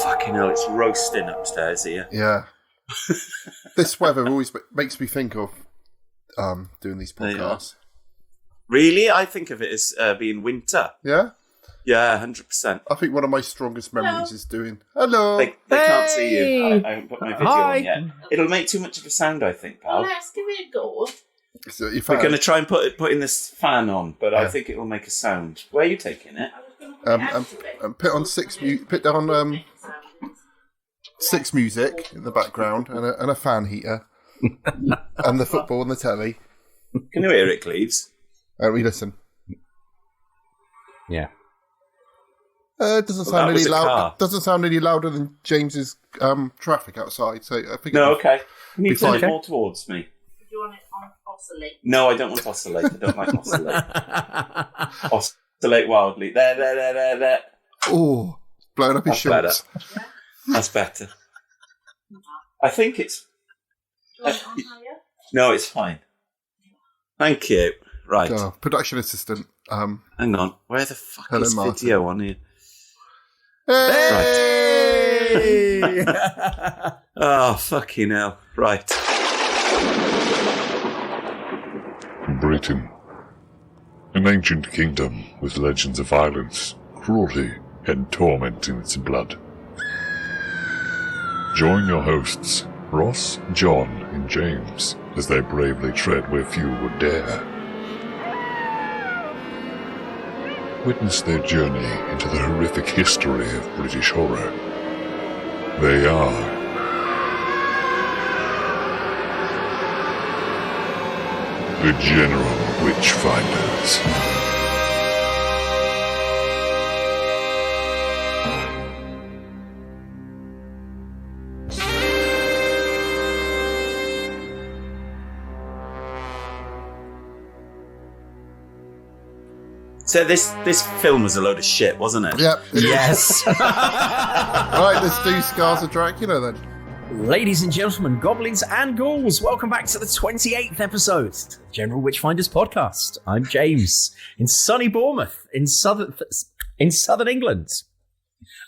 Fucking hell, it's roasting upstairs here. Yeah. This weather always makes me think of doing these podcasts. Really? I think of it as being winter. Yeah? Yeah, 100%. I think one of my strongest memories is doing... Hello! They can't see you. I haven't put my video on yet. It'll make too much of a sound, I think, pal. Let's give it a go. So we're going to try and putting this fan on, but I think it will make a sound. Where are you taking it? Put on put down 6 music in the background and a fan heater and the football and the telly. Can you hear it, Cleves? We listen. Yeah. It doesn't sound any loud. Doesn't sound any louder than James's traffic outside. So I think. No, okay. Can you turn it more towards me? Do you want it on oscillate? No, I don't want oscillate. I don't like oscillate. Oscillate wildly. There. Oh, blowing up his shorts. Better. That's better. I think it's... Do you want it on higher? No, it's fine. Thank you. Right. Production assistant. Hang on. Where the fuck is Martin. video on here? Hey! Right. Oh, fucking hell. Right. Britain. An ancient kingdom with legends of violence, cruelty, and torment in its blood. Join your hosts, Ross, John, and James, as they bravely tread where few would dare. Witness their journey into the horrific history of British horror. They are the General Witchfinders. So this film was a load of shit, wasn't it? Yep. Yes. Right, let's do Scars of Dracula then. Ladies and gentlemen, goblins and ghouls, welcome back to the 28th episode of the General Witchfinders podcast. I'm James, in sunny Bournemouth, in southern England.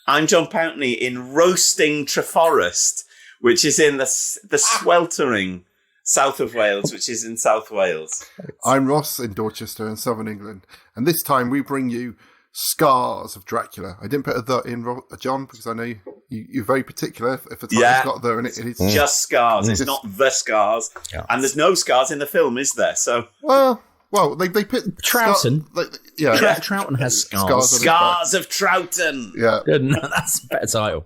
I'm John Pountney in roasting Treforest, which is in the sweltering south of Wales, which is in South Wales. I'm Ross in Dorchester in southern England, and this time we bring you Scars of Dracula. I didn't put a "the" in, John, because I know you're very particular if the title's not there, and it's just Scars. It's not the Scars, and there's no Scars in the film, is there? So well, they put Troughton. Troughton has Scars. Scars of Troughton. Yeah, good. No, that's a better title.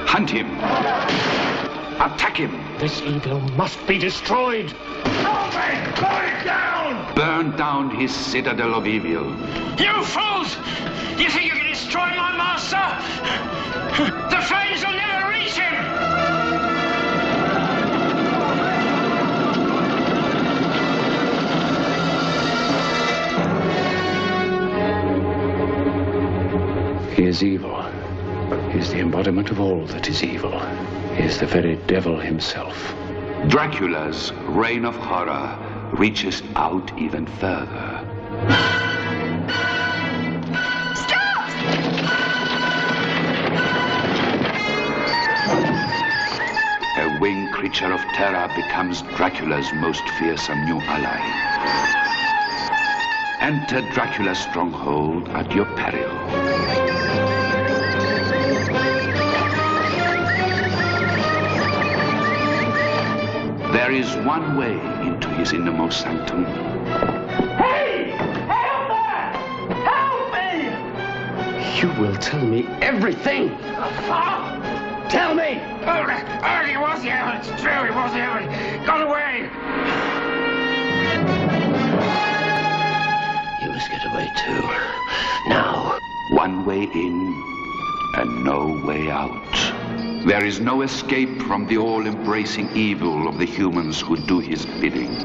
Hunt him. Attack him! This evil must be destroyed! Burn it down! Burn down his citadel of evil. You fools! You think you can destroy my master? The flames will never reach him! He is evil. He is the embodiment of all that is evil. He is the very devil himself. Dracula's reign of horror reaches out even further. Stop! A winged creature of terror becomes Dracula's most fearsome new ally. Enter Dracula's stronghold at your peril. There is one way into his innermost sanctum. Hey! Help there! Help me! You will tell me everything! Tell me! He was here. It's true, he was here. Got away! You must get away too. Now. One way in and no way out. There is no escape from the all-embracing evil of the humans who do his bidding.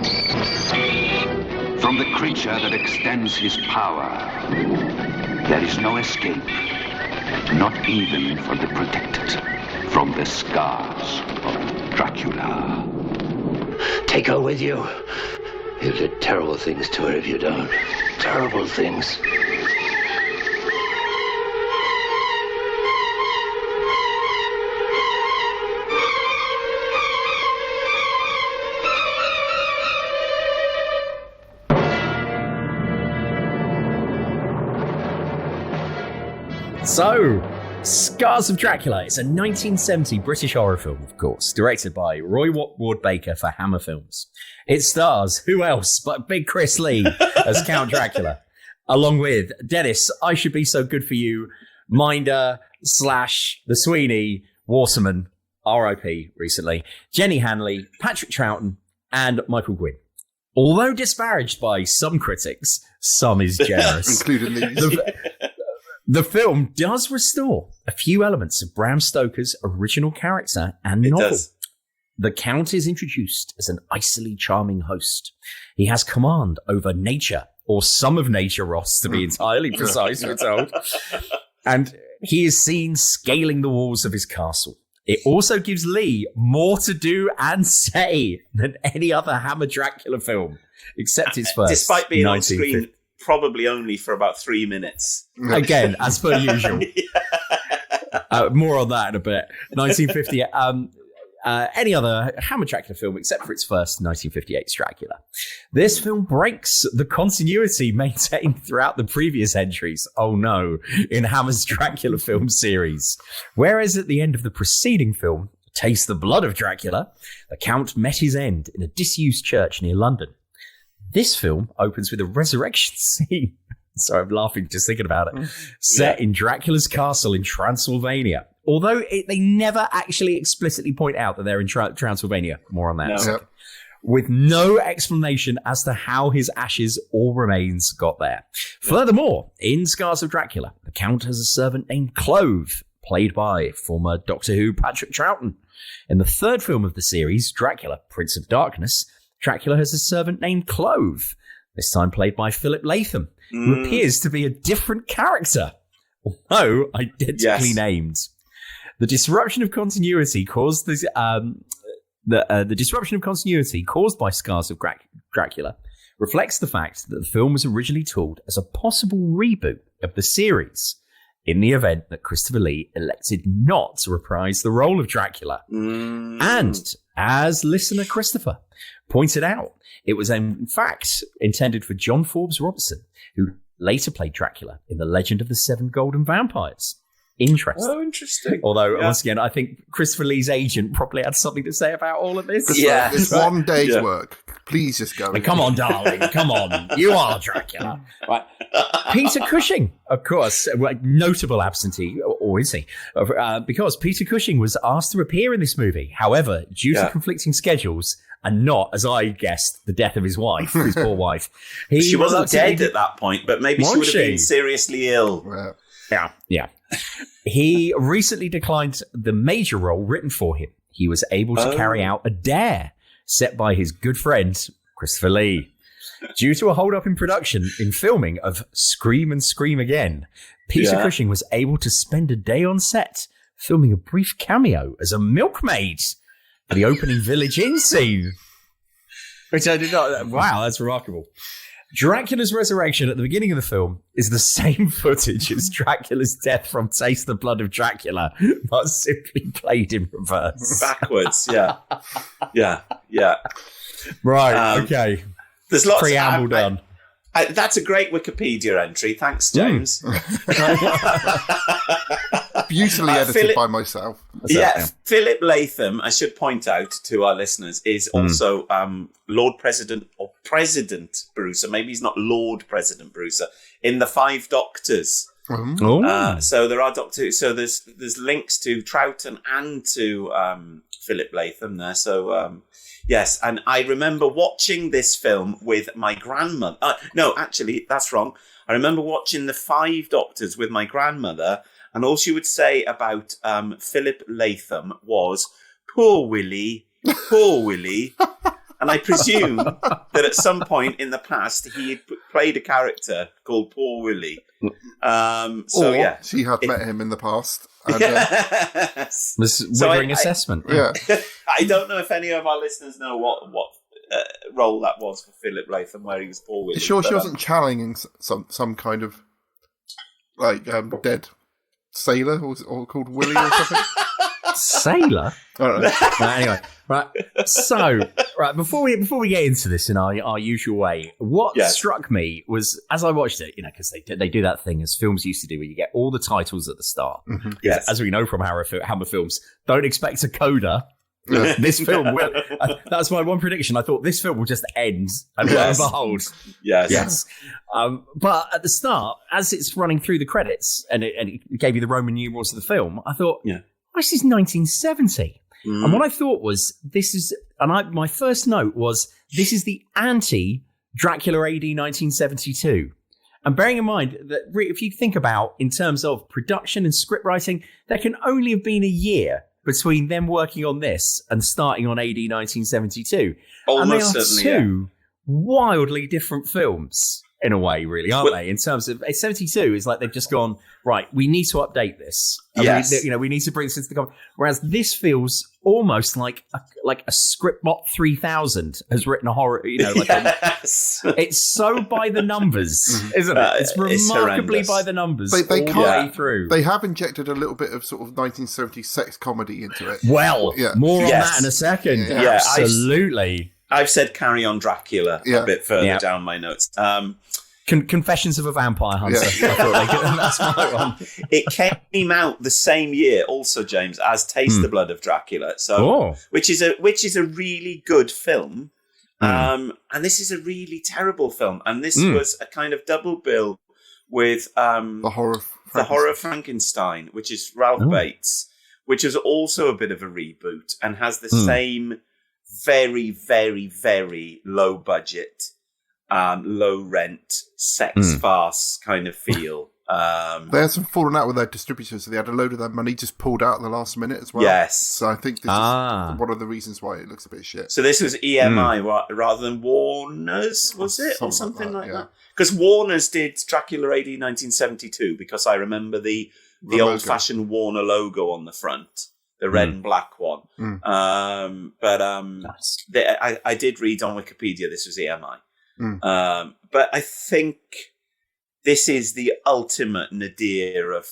From the creature that extends his power, there is no escape, not even for the protected, from the Scars of Dracula. Take her with you. You'll do terrible things to her if you don't. Terrible things. So, Scars of Dracula is a 1970 British horror film, of course, directed by Roy Ward Baker for Hammer Films. It stars who else but Big Chris Lee as Count Dracula, along with Dennis, I Should Be So Good For You, Minder / The Sweeney, Waterman, R.I.P. recently, Jenny Hanley, Patrick Troughton, and Michael Gwynn. Although disparaged by some critics, some is generous. Including these. The film does restore a few elements of Bram Stoker's original character and novel. Does. The Count is introduced as an icily charming host. He has command over nature, or some of nature, Ross, to be entirely precise, we're told. And he is seen scaling the walls of his castle. It also gives Lee more to do and say than any other Hammer Dracula film, except its first. Despite being on screen probably only for about 3 minutes. Again, as per usual. More on that in a bit. 1950. Any other Hammer Dracula film except for its first 1958 Dracula. This film breaks the continuity maintained throughout the previous entries, oh no, in Hammer's Dracula film series. Whereas at the end of the preceding film, Taste the Blood of Dracula, the Count met his end in a disused church near London. This film opens with a resurrection scene. Sorry, I'm laughing just thinking about it. Set in Dracula's castle in Transylvania. Although they never actually explicitly point out that they're in Transylvania. More on that. No. Yep. With no explanation as to how his ashes or remains got there. Furthermore, in Scars of Dracula, the Count has a servant named Klove, played by former Doctor Who Patrick Troughton. In the third film of the series, Dracula, Prince of Darkness, Dracula has a servant named Klove, this time played by Philip Latham, who appears to be a different character, although identically named. The disruption of continuity caused the disruption of continuity caused by Scars of Dracula reflects the fact that the film was originally tooled as a possible reboot of the series in the event that Christopher Lee elected not to reprise the role of Dracula. And as listener Christopher pointed out, it was in fact intended for John Forbes-Robertson, who later played Dracula in The Legend of the Seven Golden Vampires. Interesting. Oh, interesting. Although, once again, I think Christopher Lee's agent probably had something to say about all of this. Yeah. It's one day's work. Please just go. Come on, darling. Come on. You are Dracula. Right. Peter Cushing, of course, notable absentee, or is he? Because Peter Cushing was asked to appear in this movie. However, due to conflicting schedules, and not, as I guessed, the death of his wife, his poor wife. She wasn't dead at that point, but maybe she would have been seriously ill. Yeah. He recently declined the major role written for him. He was able to carry out a dare set by his good friend, Christopher Lee. Due to a hold-up in production in filming of Scream and Scream Again, Peter Cushing was able to spend a day on set filming a brief cameo as a milkmaid for the opening Village Inn scene. Which I did not... Wow, that's remarkable. Dracula's resurrection at the beginning of the film is the same footage as Dracula's death from Taste the Blood of Dracula, but simply played in reverse. Backwards, yeah. Right, okay. There's lots preamble done. That's a great Wikipedia entry. Thanks, James. Beautifully edited by myself. Philip Latham, I should point out to our listeners, is also Lord President or President Brucer. Maybe he's not Lord President Brucer in the Five Doctors. So there are Doctors. So there's links to Troughton and to Philip Latham there. So yes, and I remember watching this film with my grandmother. No, actually, that's wrong. I remember watching the Five Doctors with my grandmother. And all she would say about Philip Latham was, poor Willie, poor Willie. And I presume that at some point in the past, he had played a character called Poor Willie. She had met him in the past. And, this withering assessment. I don't know if any of our listeners know what role that was for Philip Latham, where he was Poor Willie. Sure, she wasn't channeling some kind of dead sailor or called Willie or something. Sailor? I don't know. Anyway, right. So Right, before we get into this in our usual way, what struck me was, as I watched it, because they do that thing as films used to do, where you get all the titles at the start. Mm-hmm. Yes. As we know from Hammer films, don't expect a coda. This film will. That's my one prediction. I thought this film will just end, and lo and behold, yes. But at the start, as it's running through the credits, and it gave you the Roman numerals of the film, I thought, this is 1970. And what I thought was, my first note was, this is the anti-Dracula AD 1972. And bearing in mind that if you think about, in terms of production and script writing, there can only have been a year between them working on this and starting on AD 1972. And they are two wildly different films, in a way, really, aren't they? In terms of 72 is like they've just gone, right, we need to update this. We need to bring this into the comic. Whereas this feels almost like a Scriptbot 3000 has written a horror, it's so by the numbers, isn't it? It's remarkably by the numbers all the way through. They have injected a little bit of sort of 1970s sex comedy into it. Well, more on that in a second. Yeah, absolutely. I've said Carry On Dracula a bit further down my notes. Confessions of a Vampire Hunter. I thought that's my one. It came out the same year, also, James, as Taste the Blood of Dracula. So, which is a really good film, and this is a really terrible film. And this was a kind of double bill with the Horror of Frankenstein, which is Ralph Bates, which is also a bit of a reboot and has the same very, very, very low budget, low rent, sex farce kind of feel. They had some falling out with their distributors, so they had a load of their money just pulled out at the last minute as well. Yes. So I think this is one of the reasons why it looks a bit shit. So this was EMI rather than Warner's, was it? Or something like that? Because Warner's did Dracula AD 1972, because I remember the old-fashioned Warner logo on the front. The red and black one. Nice. I did read on Wikipedia this was EMI. But I think this is the ultimate nadir of,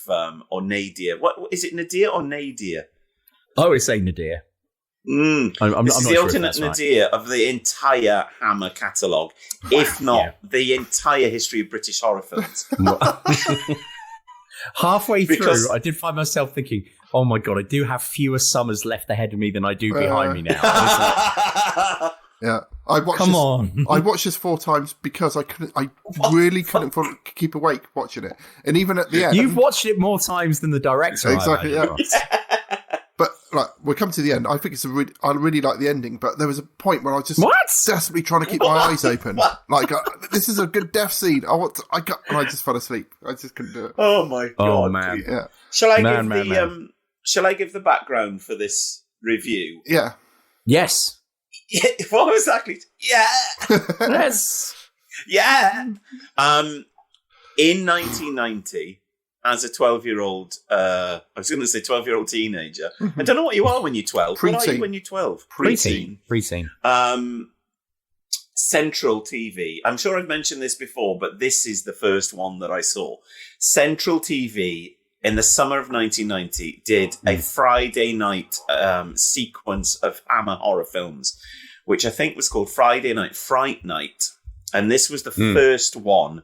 or nadir. What is it, nadir or nadir? I always say nadir. This is the ultimate nadir of the entire Hammer catalogue, if not the entire history of British horror films. Halfway through, I did find myself thinking, oh my God, I do have fewer summers left ahead of me than I do behind me now. I watched this 4 times because I really couldn't keep awake watching it. And even at the end, you've watched it more times than the director. Exactly. But we're coming to the end. I think I really like the ending, but there was a point where I was just desperately trying to keep my eyes open. This is a good death scene. And I just fell asleep. I just couldn't do it. Oh my God! Oh man! Yeah. Shall I give the background for this review? Yeah. Yes. What exactly? Yeah. Yes. Yeah. In 1990. As a 12-year-old, I was going to say 12-year-old teenager. I don't know what you are when you're 12. Pre-teen. What are you when you're 12? Preteen. Central TV. I'm sure I've mentioned this before, but this is the first one that I saw. Central TV in the summer of 1990 did a Friday night sequence of Hammer horror films, which I think was called Friday Night Fright Night. And this was the first one.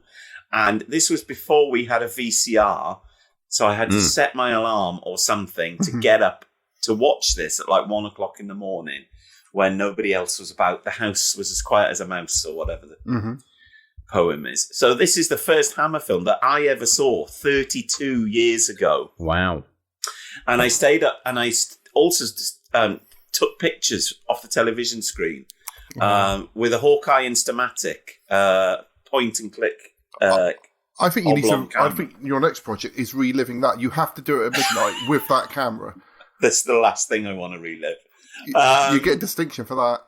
And this was before we had a VCR, so I had to set my alarm or something to get up to watch this at like 1 o'clock in the morning when nobody else was about. The house was as quiet as a mouse, or whatever the poem is. So this is the first Hammer film that I ever saw 32 years ago. Wow. And I stayed up and I also took pictures off the television screen with a Hawkeye Instamatic point and click. I think your next project is reliving that. You have to do it at midnight with that camera. That's the last thing I want to relive. You get a distinction for that.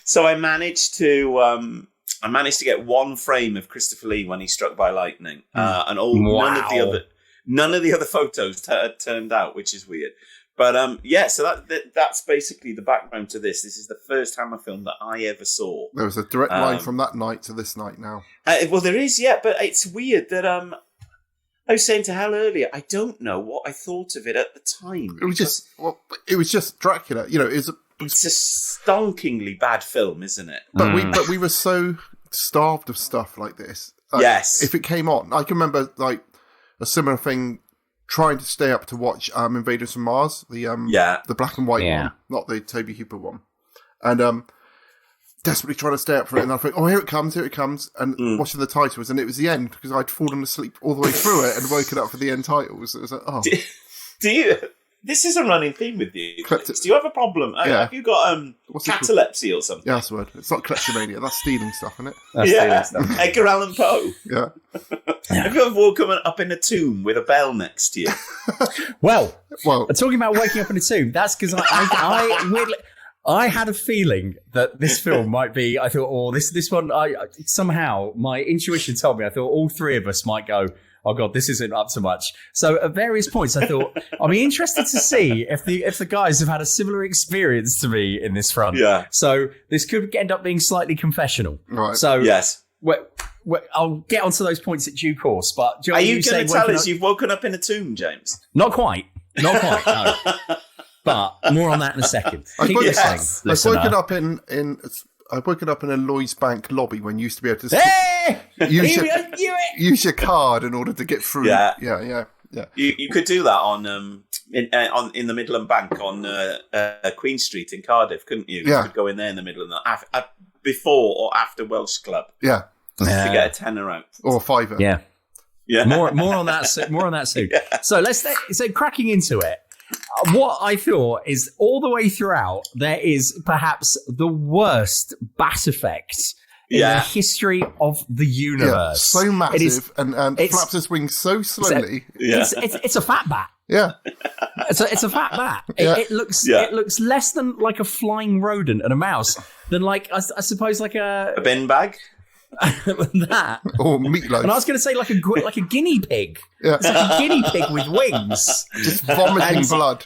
So I managed to get one frame of Christopher Lee when he's struck by lightning, and none of the other photos turned out, which is weird. But so that's basically the background to this. This is the first Hammer film that I ever saw. There was a direct line from that night to this night now. Well, there is, but it's weird that I was saying to Hal earlier, I don't know what I thought of it at the time. It was just Dracula. It's a stonkingly bad film, isn't it? But we were so starved of stuff like this. Like, yes. If it came on, I can remember like a similar thing. Trying to stay up to watch Invaders from Mars, the black and white one, not the Toby Hooper one, and desperately trying to stay up for it. And I think, oh, here it comes, and watching the titles, and it was the end because I'd fallen asleep all the way through it and woken up for the end titles. It was like, oh, do you? This is a running theme with you. Do you have a problem? Have you got catalepsy or something? Yeah, that's the word. It's not kleptomania. That's stealing stuff, isn't it? That's stealing stuff. Edgar Allan Poe. Yeah. Have you ever woken up in a tomb with a bell next to you? Well, talking about waking up in a tomb, that's because I weirdly, I had a feeling that this film might be. I thought, this one. Somehow my intuition told me. I thought all three of us might go, oh God, this isn't up to much. So at various points, I thought I'll be interested to see if the guys have had a similar experience to me in this front. Yeah. So this could end up being slightly confessional. Right. So yes. I'll get onto those points at due course. But are you going to tell us you've woken up in a tomb, James? Not quite. No. But more on that in a second. Keep listening. I've woken up I've woken up in a Lloyds Bank lobby when you used to be able to use your card in order to get through. Yeah. You could do that on in the Midland Bank on Queen Street in Cardiff, couldn't you? Yeah. You could go in there in the middle of the before or after Welsh Club. Yeah. To get a tenner out or a fiver. Yeah. More on that soon. Yeah. So so cracking into it. What I thought is all the way throughout, there is perhaps the worst bat effect in the history of the universe. So massive and flaps its wings so slowly. It's a fat bat. Yeah. It's a fat bat. It looks less than like a flying rodent and a mouse than like I suppose like a bin bag. That or meatloaf. And I was going to say like a guinea pig. Yeah. It's like a guinea pig with wings, just vomiting blood.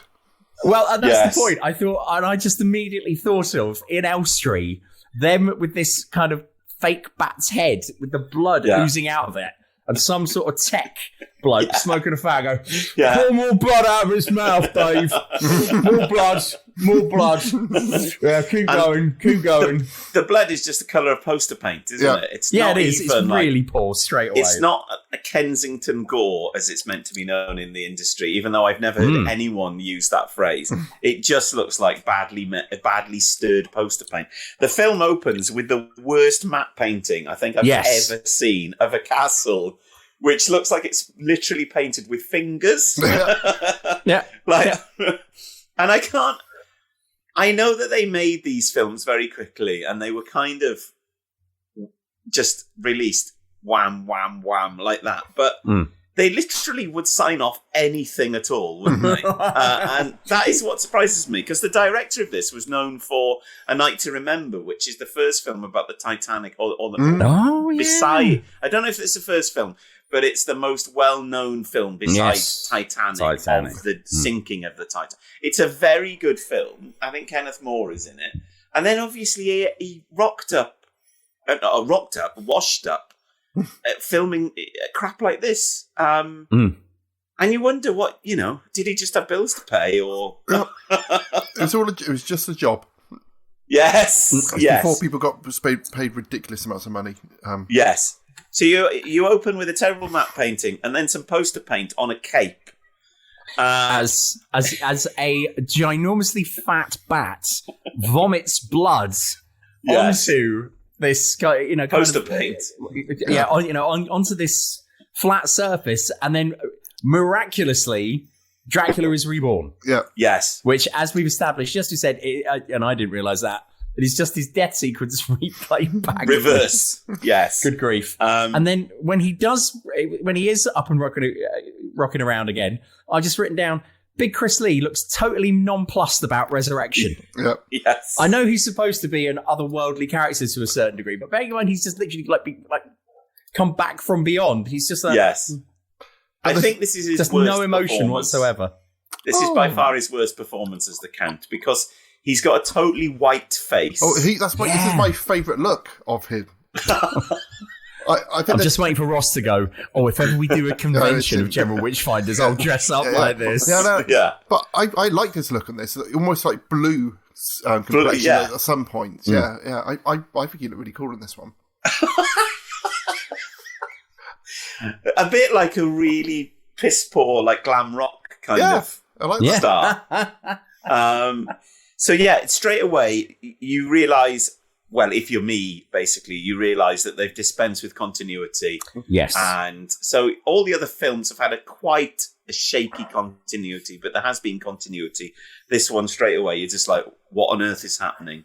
Well, and that's the point. I thought, and I just immediately thought of in Elstree them with this kind of fake bat's head with the blood oozing out of it, and some sort of tech bloke smoking a fag. Pour more blood out of his mouth, Dave. More blood. Yeah, keep going. The blood is just the colour of poster paint, isn't it? It's not it is. Even it's really poor straight away. It's not a Kensington gore as it's meant to be known in the industry, even though I've never heard anyone use that phrase. It just looks like badly stirred poster paint. The film opens with the worst matte painting I think I've ever seen of a castle, which looks like it's literally painted with fingers. And I know that they made these films very quickly and they were kind of just released wham, wham, wham like that. But they literally would sign off anything at all, wouldn't they? And that is what surprises me, because the director of this was known for A Night to Remember, which is the first film about the Titanic or the beside. I don't know if it's the first film, but it's the most well-known film besides Titanic of the sinking of the Titan. It's a very good film. I think Kenneth More is in it. And then obviously he washed up, filming crap like this. And you wonder what, did he just have bills to pay or... It was just a job. Yes. Before people got paid ridiculous amounts of money. Yes. So you open with a terrible matte painting and then some poster paint on a cape. As a ginormously fat bat vomits blood onto this poster paint. Onto this flat surface, and then miraculously Dracula is reborn. Yeah. Yes. Which, as we've established, just you said, and I didn't realise that. But it's just his death sequence replayed back. Reverse. Yes. Good grief. And then when he is up and rocking around again, I've just written down, Big Chris Lee looks totally nonplussed about resurrection. Yeah. Yes. I know he's supposed to be an otherworldly character to a certain degree, but bearing in mind he's just literally like come back from beyond. He's just like... Yes. I think this is his just worst no emotion whatsoever. This is by far his worst performance as the Count, because... he's got a totally white face. This is my favourite look of him. I'm just waiting for Ross to go, if ever we do a convention of General Witchfinders, I'll dress up like this. But I like his look on this. Almost like blue complexion at some points. Yeah. I think he looked really cool in this one. A bit like a really piss poor, like glam rock kind of I like that. star. So straight away you realise, well, if you're me, basically, you realise that they've dispensed with continuity. Yes. And so all the other films have had quite a shaky continuity, but there has been continuity. This one, straight away, you're just like, what on earth is happening?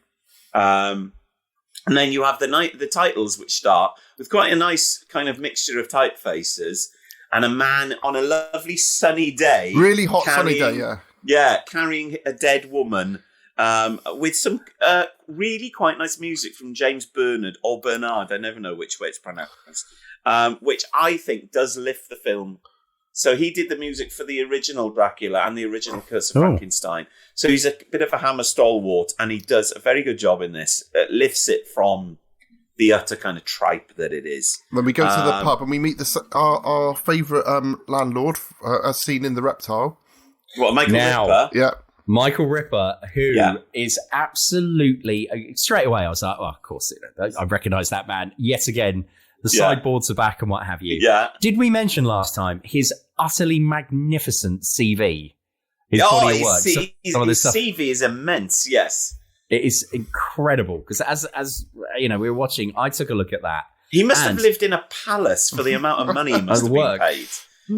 And then you have the titles, which start with quite a nice kind of mixture of typefaces and a man on a lovely sunny day. Really hot sunny day, yeah. Yeah, carrying a dead woman with some really quite nice music from James Bernard or Bernard. I never know which way it's pronounced. Which I think does lift the film. So he did the music for the original Dracula and the original Curse of Frankenstein. So he's a bit of a Hammer stalwart, and he does a very good job in this. It lifts it from the utter kind of tripe that it is. Then we go to the pub and we meet our favourite landlord, as seen in The Reptile. What, Michael Ripper? Yeah. Michael Ripper, who is absolutely... Straight away, I was like, of course, I recognise that man. Yet again, the sideboards are back and what have you. Yeah. Did we mention last time his utterly magnificent CV? His body of work. His CV is immense, yes. It is incredible. Because as we were watching, I took a look at that. He must have lived in a palace for the amount of money he must have been paid.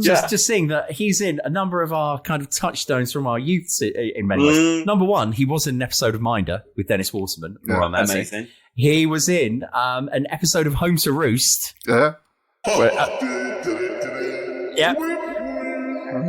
Just seeing that he's in a number of our kind of touchstones from our youth in many ways. Number one, he was in an episode of Minder with Dennis Waterman. More on that. Amazing. He was in an episode of Home to Roost. Yeah.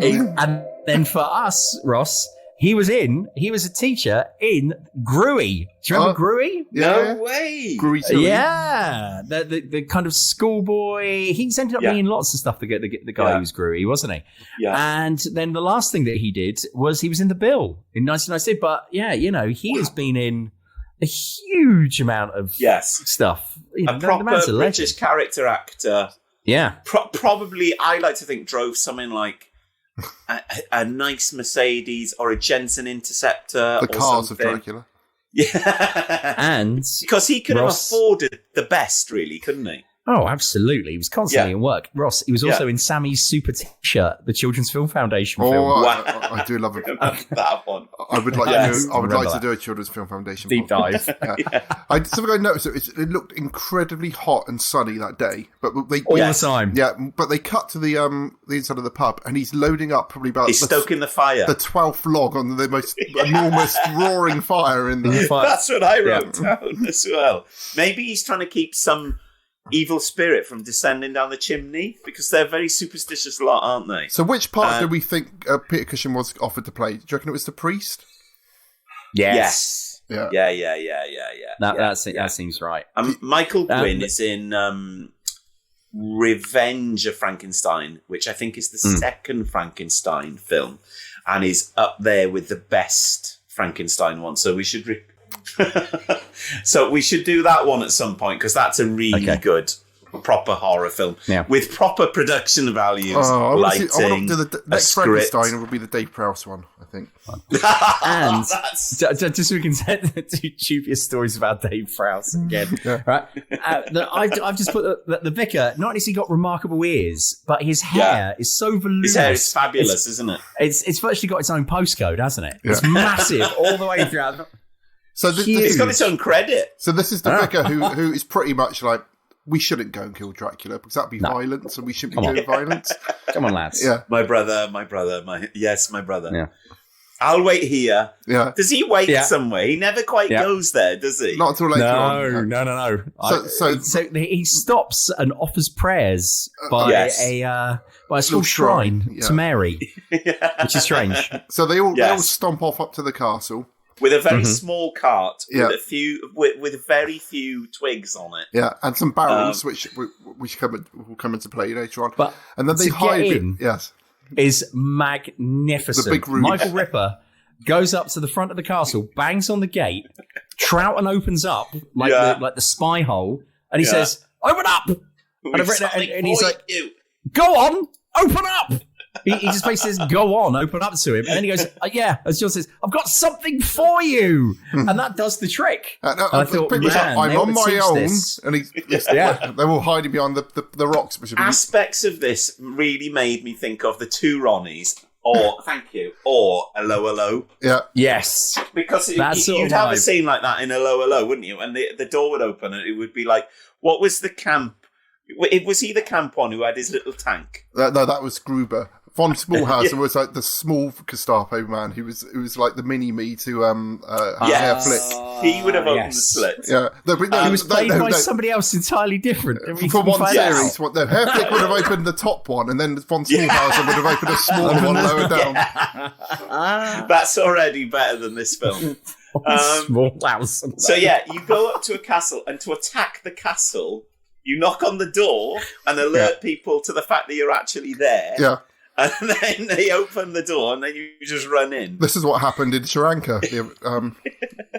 And then for us, Ross, he was a teacher in Gruey. Do you remember Gruey? No way. Gruey 2. Yeah. The kind of schoolboy. He's ended up being in lots of stuff to get the guy who was Gruey, wasn't he? Yeah. And then the last thing that he did was he was in The Bill in 1996. But he has been in a huge amount of stuff. A proper British character actor. Yeah. Probably, I like to think, drove something like a nice Mercedes or a Jensen Interceptor. The Cars of Dracula. Yeah. And because he could have afforded the best, really, couldn't he? Oh, absolutely. He was constantly in work. Ross, he was also in Sammy's Super T-shirt, the Children's Film Foundation film. I do love it. That one. I would like to do a Children's Film Foundation deep dive. Something I noticed, it looked incredibly hot and sunny that day. But they all the time. Yeah, but they cut to the inside of the pub and he's loading up probably about... He's stoking the fire. The 12th log on the most enormous roaring fire in the... That's what I wrote down as well. Maybe he's trying to keep some evil spirit from descending down the chimney, because they're a very superstitious lot, aren't they? So which part do we think Peter Cushing was offered to play? Do you reckon it was the priest? Yes. Yeah. That seems right. Michael Gwynn is in Revenge of Frankenstein, which I think is the second Frankenstein film, and is up there with the best Frankenstein one. So we should so we should do that one at some point, because that's a really good proper horror film with proper production values, lighting, I want to do the next Frankenstein would be the Dave Prowse one, I think. And just so we can set the two dubious stories about Dave Prowse again, right? I've just put the vicar. Not only has he got remarkable ears, but his hair is so voluminous. His hair is fabulous, isn't it? It's virtually got its own postcode, hasn't it? It's massive all the way throughout. So it's got its own credit. So this is the vicar who is pretty much like, we shouldn't go and kill Dracula because that'd be violence, and we shouldn't be doing violence. Come on, lads. Yeah, my brother. Yeah, I'll wait here. Yeah. Does he wait somewhere? He never quite goes there, does he? Not until later on. No. So he stops and offers prayers by a small shrine to Mary, which is strange. So they all stomp off up to the castle. With a very small cart, with very few twigs on it. Yeah, and some barrels, which will come into play later on. And then they hide in. Yes, is magnificent. The big room. Michael Ripper goes up to the front of the castle, bangs on the gate. Troughton opens up like the spy hole, and he says, "Open up!" And he's like, "Go on, open up!" He just basically says, "Go on, open up to him," and then he goes, "Yeah." As John says, "I've got something for you," and that does the trick. I thought, I'm on my own, and they're all hiding behind the rocks. Which aspects of this really made me think of the two Ronnies. Or thank you, or Hello Hello. Yeah. Yes. Because you'd have a scene like that in Hello Hello, wouldn't you? And the door would open, and it would be like, what was the camp? Was he the camp one who had his little tank? No, that was Gruber. Von Smallhausen was like the small Gestapo man who was like the mini-me to Herr Flick. He would have opened the slit. Yeah. He was played by somebody else entirely different. For one series. Herr Flick would have opened the top one, and then Von Smallhausen would have opened a smaller one lower down. That's already better than this film. Smallhausen. So you go up to a castle, and to attack the castle, you knock on the door and alert people to the fact that you're actually there. Yeah. And then they open the door, and then you just run in. This is what happened in Sri Lanka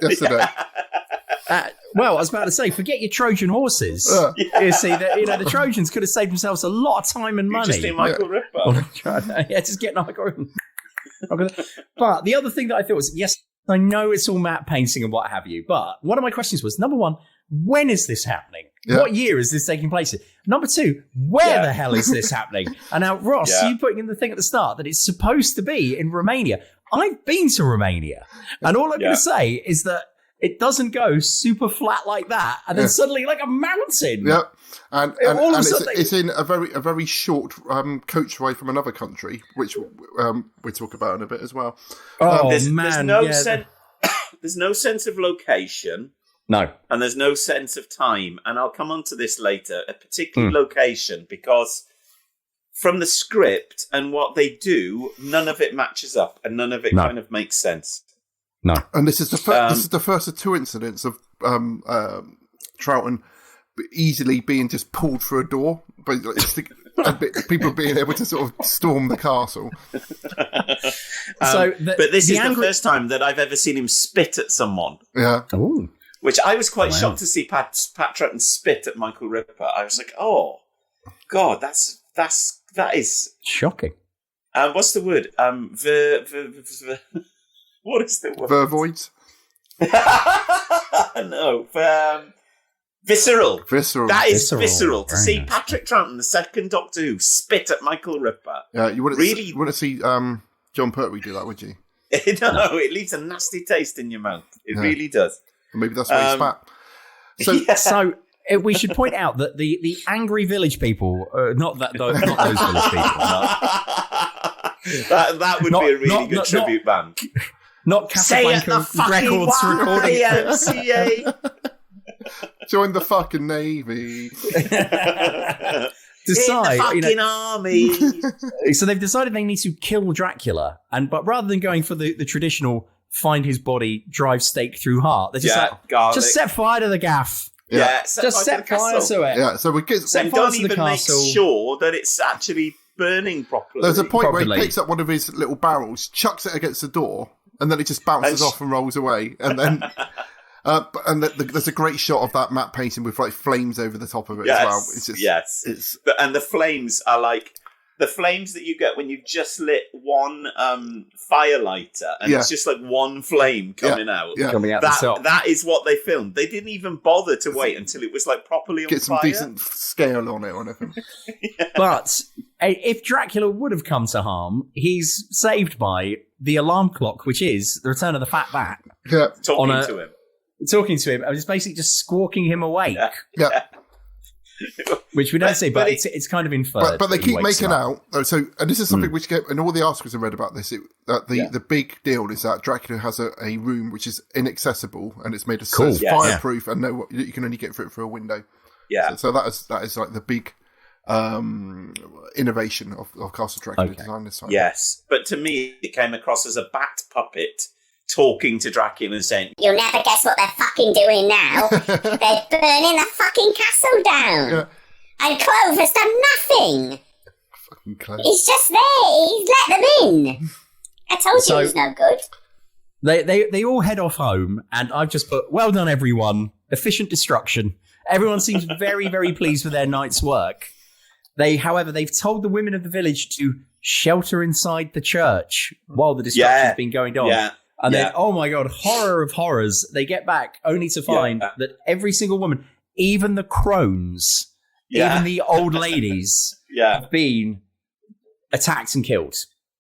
yesterday. Well, I was about to say, forget your Trojan horses. You see, the Trojans could have saved themselves a lot of time and money. Just need Michael Ripper. Just get Michael Ripper. But the other thing that I thought was, yes, I know it's all matte painting and what have you, but one of my questions was, number one, when is this happening? Yeah. What year is this taking place in? Number two, where the hell is this happening? And now, Ross, you putting in the thing at the start that it's supposed to be in Romania. I've been to Romania, and all I'm going to say is that it doesn't go super flat like that, and then suddenly like a mountain. Yeah, and it's in a very short coachway from another country, which we'll talk about in a bit as well. There's no sense of location. No. And there's no sense of time. And I'll come on to this later, a particular location, because from the script and what they do, none of it matches up and none of it kind of makes sense. No. And this is the first of two incidents of Troughton easily being just pulled through a door, but people being able to sort of storm the castle. But this is the first time that I've ever seen him spit at someone. Yeah. Ooh. Which I was quite shocked to see Pat Troughton spit at Michael Ripper. I was like, oh, God, that is shocking. What's the word? What is the word? Vervoids? No, visceral. Visceral. That is visceral. To see Patrick Troughton, the second Doctor Who, spit at Michael Ripper. Yeah, you wouldn't see John Pertwee do that, would you? No, it leaves a nasty taste in your mouth. It really does. Maybe that's why he's fat. So we should point out that the angry village people, not those village people. That would be a really good tribute band. Not Casablanca Records recording. Join the fucking Navy. Decide, in the fucking army. So they've decided they need to kill Dracula, but rather than going for the traditional find his body, drive stake through heart, they just set fire to the gaff. Set fire to it. Yeah, so we get and don't even make sure that it's actually burning properly. There's a point where he picks up one of his little barrels, chucks it against the door, and then it just bounces off and rolls away. And then there's a great shot of that matte painting with like flames over the top of it as well. It's just, and the flames are like the flames that you get when you've just lit one firelighter, and it's just like one flame coming out. Yeah. Coming out that is what they filmed. They didn't even bother to wait until it was like properly on fire. Get some decent scale on it or anything. But if Dracula would have come to harm, he's saved by the alarm clock, which is the return of the fat bat. Yeah. Talking to him, and just basically just squawking him awake. Yeah. Which we don't see, but it's kind of inferred. But they keep making out. So, and this is something which in all the articles I read about this, the big deal is that Dracula has a room which is inaccessible and it's made of fireproof and you can only get through it through a window. Yeah. So that is like the big innovation of Castle Dracula design this time. Yes, but to me it came across as a bat puppet talking to Dracula and saying, "You'll never guess what they're fucking doing now. They're burning the fucking castle down. Yeah. And Klove has done nothing. Fucking Klove. He's just there. He's let them in. I told you he's no good." They all head off home, and I've just put, well done, everyone. Efficient destruction. Everyone seems very, very pleased with their night's work. However, they've told the women of the village to shelter inside the church while the destruction's been going on. Yeah. And then, oh my God, horror of horrors, they get back only to find that every single woman, even the crones, even the old ladies, have been attacked and killed.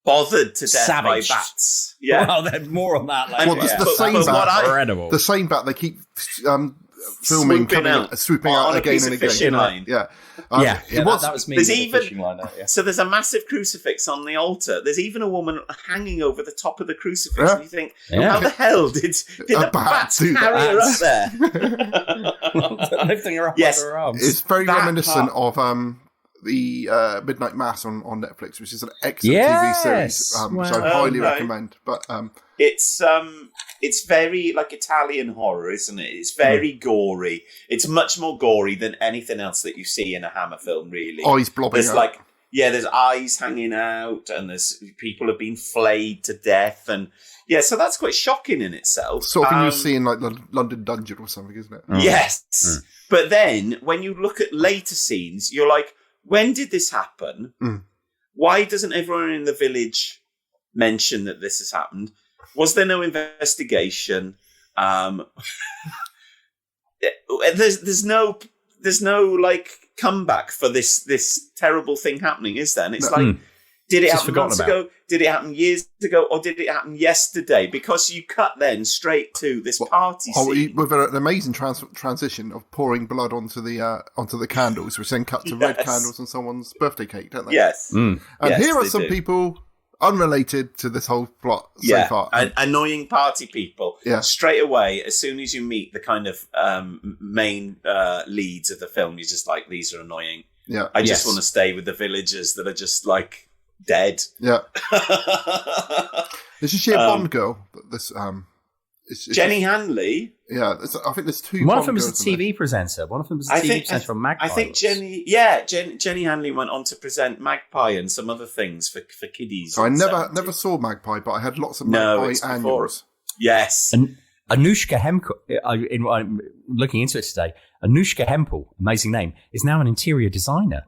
Bothered to death Savaged. by bats. Yeah. Well, then more on that later. Well, the same bat they keep filming, swooping out again and again. Line. Yeah. That was me. There's with even the fishing line, so there's a massive crucifix on the altar. There's even a woman hanging over the top of the crucifix. And you think, how the hell did the bats carry her up there? Lifting her up with her arms. It's very reminiscent of the Midnight Mass on Netflix, which is an excellent TV series, which I highly recommend. But it's very like Italian horror, isn't it? It's very gory. It's much more gory than anything else that you see in a Hammer film, really. Eyes blobbing out. There's eyes hanging out, and there's people have been flayed to death, and so that's quite shocking in itself. Sort of thing you see in like the London Dungeon or something, isn't it? Yes, but then when you look at later scenes, you're like, when did this happen? Why doesn't everyone in the village mention that this has happened? Was there no investigation? There's no like comeback for this terrible thing happening, is there? And it's like, did it happen months ago? Did it happen years ago? Or did it happen yesterday? Because you cut then straight to this party scene. With an amazing transition of pouring blood onto the candles, which then cut to red candles on someone's birthday cake, don't they? Yes. And here are some people unrelated to this whole plot so far. Annoying party people. Yeah. Straight away, as soon as you meet the kind of main leads of the film, you're just like, these are annoying. Yeah. I just want to stay with the villagers that are just like dead. Yeah. Is she a Bond girl? This Jenny Hanley. Yeah, I think there's two. One of them was a TV presenter. One of them was a TV presenter on Magpie. I think Jenny Hanley went on to present Magpie and some other things for kiddies. So I never saw Magpie, but I had lots of Magpie annuals. Yes. And Anushka Hempel, I'm looking into it today. Anushka Hempel, amazing name, is now an interior designer.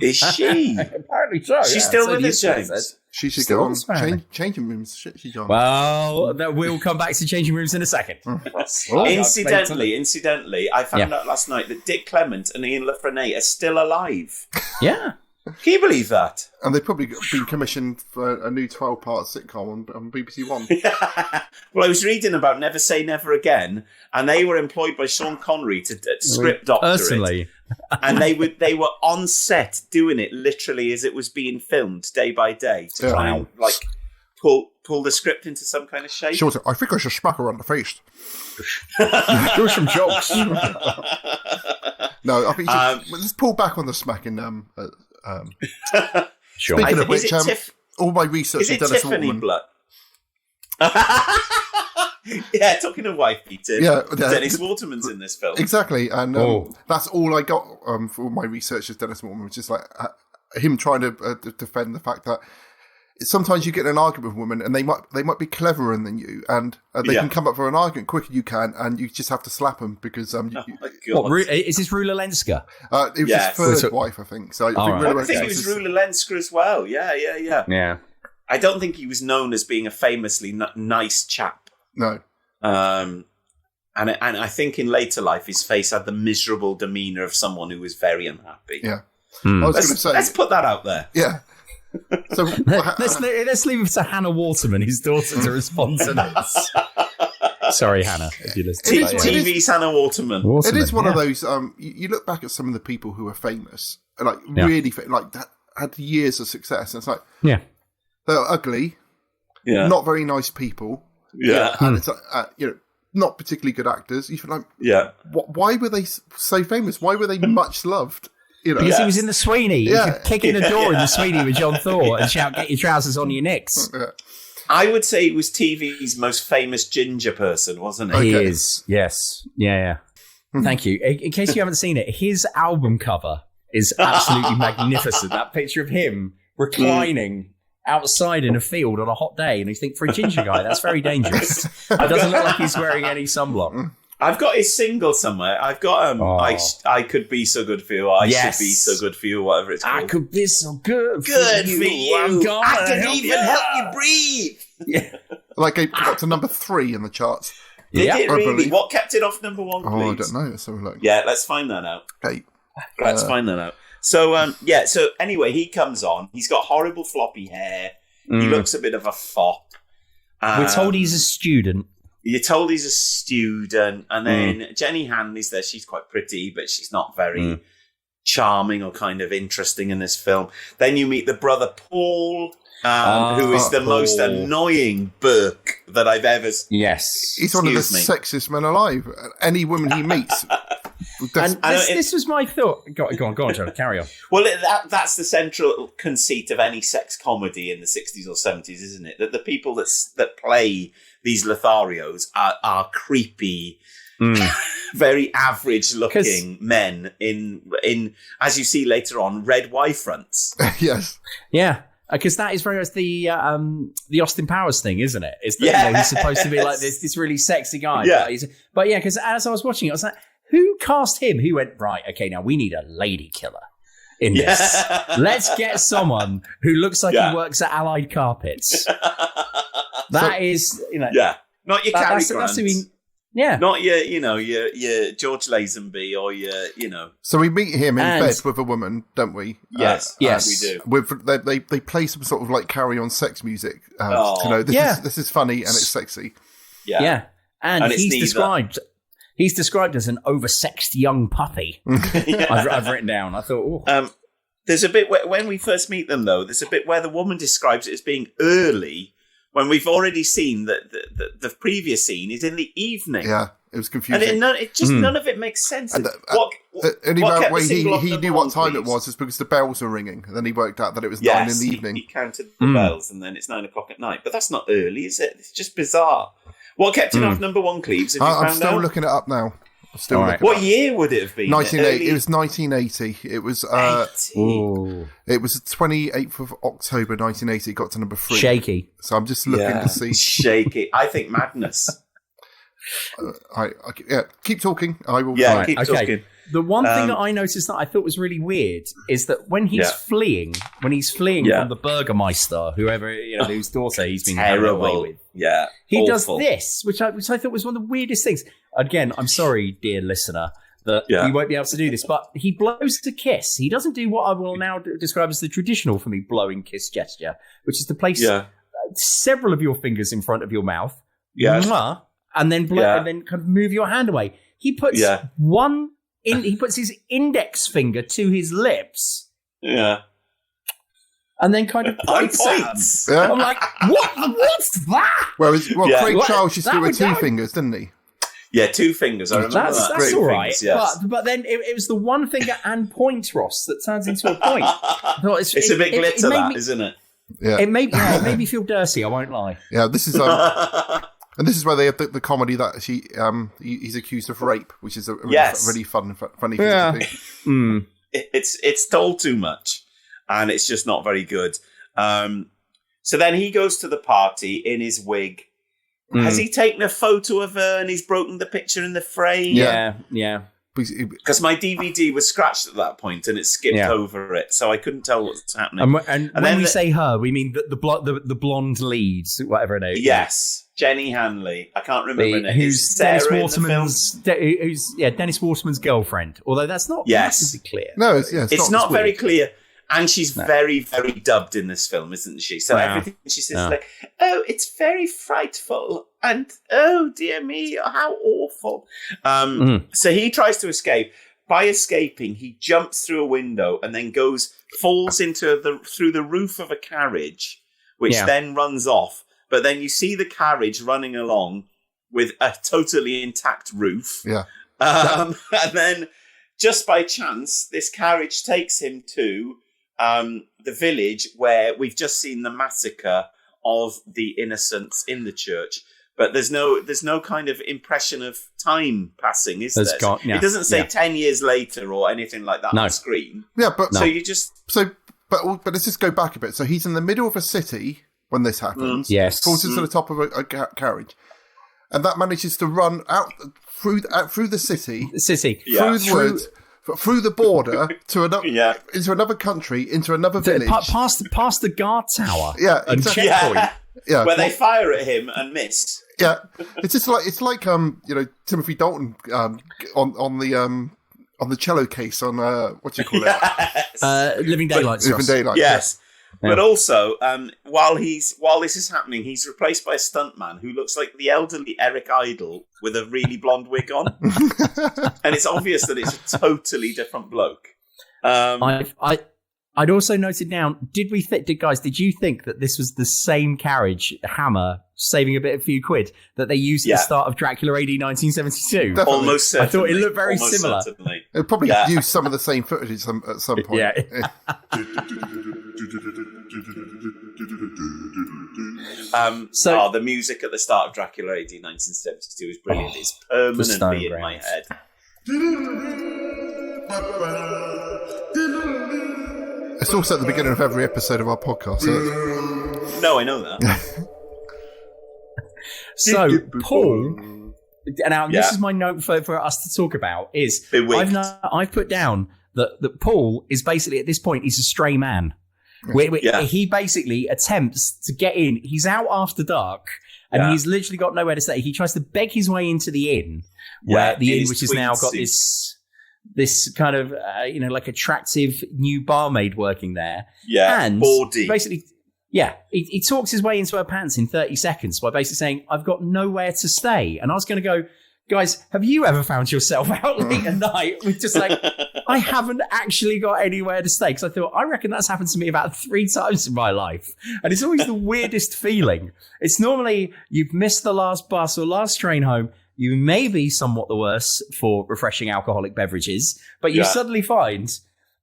Is she? Apparently so. She's still with us, James. She should go on changing rooms. She's on. Well, we'll come back to changing rooms in a second. Incidentally, I found out last night that Dick Clement and Ian LaFrennay are still alive. Yeah. Can you believe that? And they've probably been commissioned for a new 12-part sitcom on BBC One. Well, I was reading about Never Say Never Again, and they were employed by Sean Connery to script doctor it. And they were on set doing it literally as it was being filmed day by day to try and pull the script into some kind of shape. Sure, I think I should smack her on the face. Do some jokes. No, I think let's pull back on the smacking. Sure. Speaking of which, all my research is it Dennis Tiffany Waterman. Blood? Yeah, talking of wife beating. Dennis Waterman's in this film. Exactly, and that's all I got for all my research is Dennis Waterman, which is like him trying to defend the fact that sometimes you get in an argument with women and they might be cleverer than you, and they can come up for an argument quicker than you can, and you just have to slap them because is this Rula Lenska? It was his third wife, I think. So I think it was Rula Lenska as well. Yeah. I don't think he was known as being a famously nice chap. No. And I think in later life his face had the miserable demeanour of someone who was very unhappy. Yeah. I was going to say, let's put that out there. Yeah. So let's leave it to Hannah Waterman, his daughter, to respond to this. Sorry, Hannah, if you listen. TV's Hannah Waterman. It is one of those. You look back at some of the people who are famous, like really, like that had years of success. And it's like, they're ugly, not very nice people, and it's not particularly good actors. You feel like, why were they so famous? Why were they much loved? Because he was in the Sweeney. He could kick in the door in the Sweeney with John Thor and shout, "Get your trousers on your necks." I would say he was TV's most famous ginger person, wasn't he? He is, yes. Yeah. Thank you. In case you haven't seen it, his album cover is absolutely magnificent. That picture of him reclining outside in a field on a hot day, and you think, for a ginger guy, that's very dangerous. It doesn't look like he's wearing any sunblock. I've got his single somewhere. I've got I Could Be So Good For You. I Should Be So Good For You, whatever it's called. I could be so good for you. I can even help you breathe. Yeah. Like it got to number 3 in the charts. Did Yeah, it I really? believe. What kept it off number 1, please? Oh, I don't know. Let's have a look. Yeah, let's find that out. Okay. Find that out. So, so anyway, he comes on. He's got horrible floppy hair. He looks a bit of a fop. We're told he's a student. You're told he's a student. And then Jenny Hanley's there. She's quite pretty, but she's not very charming or kind of interesting in this film. Then you meet the brother Paul, who is the most annoying Burke that I've ever seen. Yes. He's one of the sexiest men alive. Any woman he meets. And this was my thought. Go on, John, carry on. Well, that's the central conceit of any sex comedy in the 60s or 70s, isn't it? That the people that play these Lotharios are creepy, very average-looking men in, as you see later on, red Y-fronts. Yes. Yeah. Because that is very much the Austin Powers thing, isn't it? Is that he's supposed to be like this really sexy guy. Yeah. But because as I was watching it, I was like, who cast him? Who went, right, okay, now we need a lady killer in this. Let's get someone who looks like he works at Allied Carpets. That is, Yeah. Not your Cary Grant. Yeah. Not your George Lazenby or your. So we meet him in bed with a woman, don't we? Yes, yes, we do. They play some sort of like Carry On sex music. This is funny and it's sexy. Yeah. And it's he's described as an oversexed young puppy. I've written down. I thought, there's a bit when we first meet them, though. There's a bit where the woman describes it as being early, when we've already seen that the previous scene is in the evening. Yeah, it was confusing. And none of it makes sense. And the only way he knew what time it was is because the bells were ringing. And then he worked out that it was 9 in the evening. He counted the bells, and then it's 9 o'clock at night. But that's not early, is it? It's just bizarre. What kept it off number 1, Cleves? I'm still looking it up now. What year would it have been? 1980. It was 1980. It was it was the 28th of October 1980. It got to number 3. Shaky. So I'm just looking to see. Shaky. I think madness. Keep talking. I will. Yeah, keep talking. The one thing that I noticed that I thought was really weird is that when he's fleeing from the Burgermeister, whoever whose daughter he's been carried away with, he does this, which I thought was one of the weirdest things. Again, I'm sorry, dear listener, that you won't be able to do this, but he blows to kiss. He doesn't do what I will now describe as the traditional for me blowing kiss gesture, which is to place several of your fingers in front of your mouth, and then and then kind of move your hand away. He puts he puts his index finger to his lips. Yeah. And then kind of points. Yeah. I'm like, what's that? Craig Charles used to do with 2 fingers, didn't he? Yeah, 2 fingers. I remember that. That's all right. Fingers, yes. But then it was the one finger and point, Ross, that turns into a point. It's a bit glitter, isn't it? Yeah. It made me feel dirty, I won't lie. Yeah, this is... And this is where they have the comedy that he's accused of rape, which is a really funny thing to do. It's told too much, and it's just not very good. So then he goes to the party in his wig. Has he taken a photo of her and he's broken the picture in the frame? Yeah. Because my DVD was scratched at that point and it skipped over it, so I couldn't tell what's happening. And when we say her, we mean the blonde lead, whatever her name. Yes, Jenny Hanley. I can't remember her name. Who's Dennis Waterman's girlfriend? Although that's not massively clear. No, it's not very clear. And she's very, very dubbed in this film, isn't she? So everything she says is like, oh, it's very frightful. And, oh, dear me, how awful. So he tries to escape. By escaping, he jumps through a window and then falls through the roof of a carriage, which then runs off. But then you see the carriage running along with a totally intact roof. Yeah. And then, just by chance, this carriage takes him to the village where we've just seen the massacre of the innocents in the church. But there's no kind of impression of time passing, is there? It doesn't say 10 years later or anything like that on screen. Yeah, but so you just but let's just go back a bit. So he's in the middle of a city when this happens. Yes, falls into the top of a carriage, and that manages to run out through the city, yeah. through the woods, through the border to another, into another country, into another village, past the guard tower, and checkpoint, where they fire at him and miss. Yeah, it's like Timothy Dalton on the cello case on what do you call it? Living Daylights. Living Daylights. Yes. Yeah. But also, while this is happening, he's replaced by a stuntman who looks like the elderly Eric Idle with a really blonde wig on, and it's obvious that it's a totally different bloke. I'd also noted down. Did you think that this was the same carriage, Hammer, saving a few quid that they used at the start of Dracula AD 1972? Definitely. Almost certainly. I thought it looked very similar. They probably used some of the same footage at some point. Yeah. The music at the start of Dracula AD 1972 is brilliant. It's permanently in my head. It's also at the beginning of every episode of our podcast. No, I know that. So, Paul, now this is my note for us to talk about, is I've put down that Paul is basically, at this point, he's a stray man. He basically attempts to get in. He's out after dark, and he's literally got nowhere to stay. He tries to beg his way into the inn, where the inn, which has now got this kind of, like attractive new barmaid working there. Yeah, and bawdy. Basically, he talks his way into her pants in 30 seconds by basically saying, I've got nowhere to stay. And I was going to go, guys, have you ever found yourself out late at night with just like, I haven't actually got anywhere to stay? Because I thought, I reckon that's happened to me about 3 times in my life. And it's always the weirdest feeling. It's normally you've missed the last bus or last train home. You may be somewhat the worse for refreshing alcoholic beverages, but you suddenly find,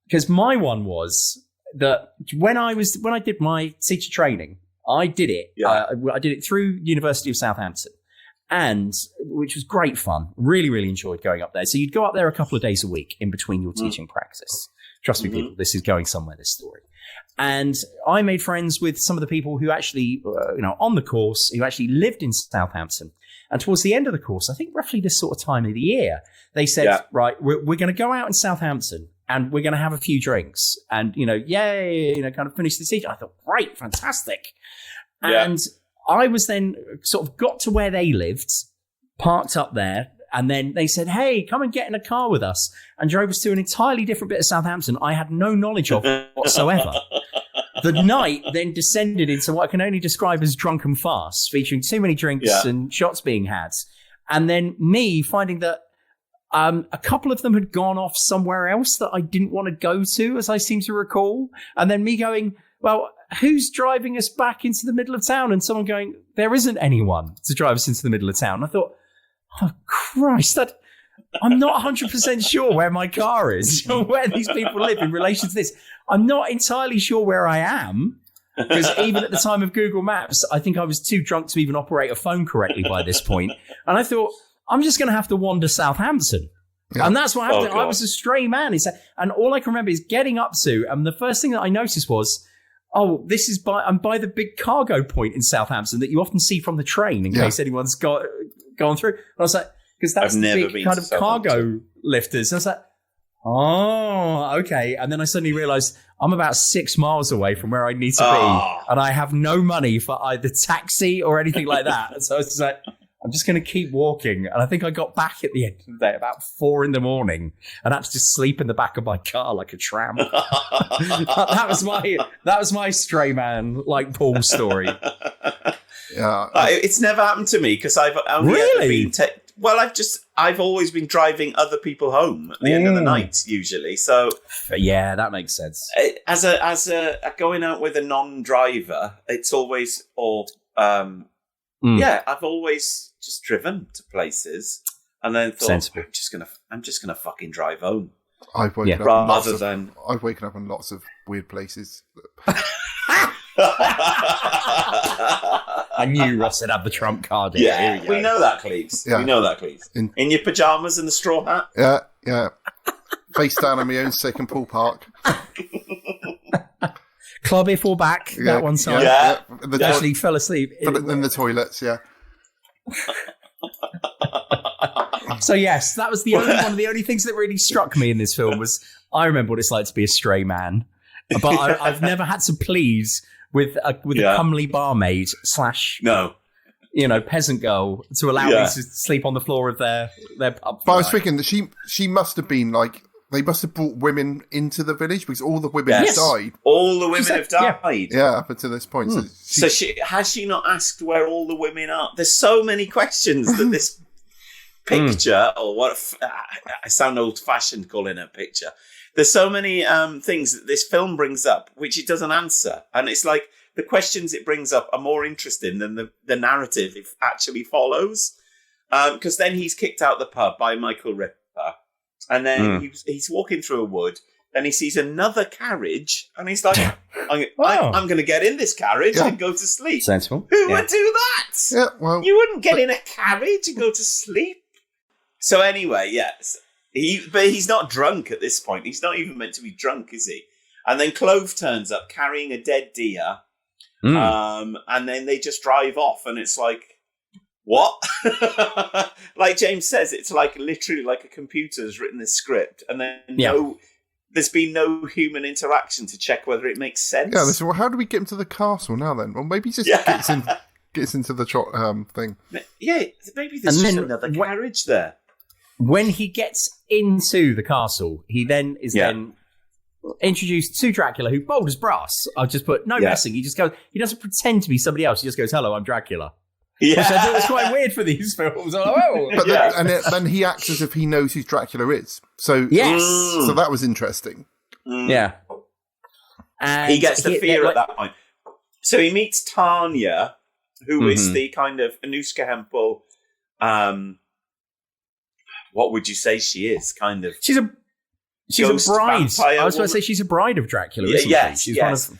because my one was that when I did my teacher training, I did it. I did it through University of Southampton, and which was great fun. Really, really enjoyed going up there. So you'd go up there a couple of days a week in between your teaching practice. Trust me, people, this is going somewhere, this story. And I made friends with some of the people who actually, on the course, who actually lived in Southampton. And towards the end of the course, I think roughly this sort of time of the year, they said, right, we're going to go out in Southampton and we're going to have a few drinks and, kind of finish the teaching. I thought, great, fantastic. Yeah. And I was then sort of got to where they lived, parked up there. And then they said, hey, come and get in a car with us, and drove us to an entirely different bit of Southampton I had no knowledge of whatsoever. The night then descended into what I can only describe as drunken farce, featuring too many drinks and shots being had. And then me finding that a couple of them had gone off somewhere else that I didn't want to go to, as I seem to recall. And then me going, well, who's driving us back into the middle of town? And someone going, there isn't anyone to drive us into the middle of town. And I thought, oh, Christ, I'm not 100% sure where my car is or where these people live in relation to this. I'm not entirely sure where I am, because even at the time of Google Maps, I think I was too drunk to even operate a phone correctly by this point. And I thought, I'm just going to have to wander Southampton. Yeah. And that's what happened. I was a stray man. And all I can remember is getting up to, and the first thing that I noticed was, oh, I'm by the big cargo point in Southampton that you often see from the train in case anyone's gone through. And I was like, because that's the big kind of cargo lifters. And I was like, oh, okay. And then I suddenly realized I'm about 6 miles away from where I need to be. And I have no money for either taxi or anything like that. And so I was just like, I'm just going to keep walking. And I think I got back at the end of the day about 4 a.m. and had to just sleep in the back of my car like a tramp. that was my stray man, like Paul story. Yeah, it's never happened to me because I've only ever been. I've always been driving other people home at the end of the night, usually. So yeah, that makes sense. As a going out with a non-driver, it's always I've always just driven to places and then thought, sensible. I'm just gonna fucking drive home. I've woken up I've woken up in lots of weird places. I knew Ross had the trump card. Yeah, we know that, Cleves. Yeah. We know that, Cleves. In your pyjamas and the straw hat. Yeah. Face down on my own second pool park. Club if or back, that one side. Yeah. Actually fell asleep. In the toilets, yeah. So yes, that was one of the only things that really struck me in this film was I remember what it's like to be a stray man, but I've never had to please with a comely barmaid / peasant girl to allow me to sleep on the floor of their pub. But I was thinking that she must have been like, they must have brought women into the village because all the women have died. All the women have died. Yeah, up until this point. So has she not asked where all the women are? There's so many questions that this picture, or what I sound old-fashioned calling it a picture. There's so many things that this film brings up which it doesn't answer, and it's like the questions it brings up are more interesting than the narrative it actually follows. Because then he's kicked out the pub by Michael Ripper. And then he's walking through a wood, and he sees another carriage, and he's like, I'm going to get in this carriage and go to sleep. Sensible. Who would do that? Yeah, well, you wouldn't get in a carriage and go to sleep. So anyway, yes. But he's not drunk at this point. He's not even meant to be drunk, is he? And then Klove turns up carrying a dead deer, and then they just drive off, and it's like, what? Like James says, it's like literally like a computer's written this script, and then there's been no human interaction to check whether it makes sense. Yeah, well, how do we get him to the castle now then? Well, maybe he just gets into the thing. Yeah, maybe there's just another carriage there. When he gets into the castle, he then is then introduced to Dracula, who bold as brass. I've just put no messing. He just goes. He doesn't pretend to be somebody else. He just goes, "Hello, I'm Dracula." Yeah. Which I thought was quite weird for these films. Then he acts as if he knows who Dracula is. So so that was interesting. Yeah. And he gets the fear at that point. So he meets Tanya, who is the kind of Anushka Hempel. What would you say she is? Kind of. She's a bride. I was going to say she's a bride of Dracula. Isn't she? She's one of.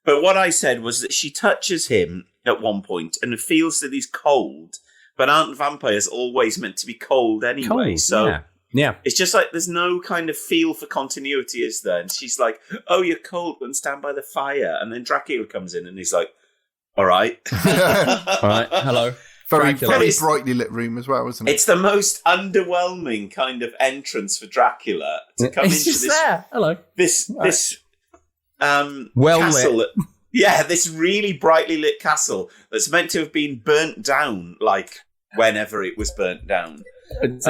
But what I said was that she touches him at one point and feels that he's cold, but aren't vampires always meant to be cold anyway? It's just like there's no kind of feel for continuity, is there? And she's like, "Oh, you're cold, and stand by the fire." And then Dracula comes in and he's like, "All right, all right, hello." Very brightly lit room as well, isn't it? It's the most underwhelming kind of entrance for Dracula to come into this. Hello. This castle. This really brightly lit castle that's meant to have been burnt down, like whenever it was burnt down. Because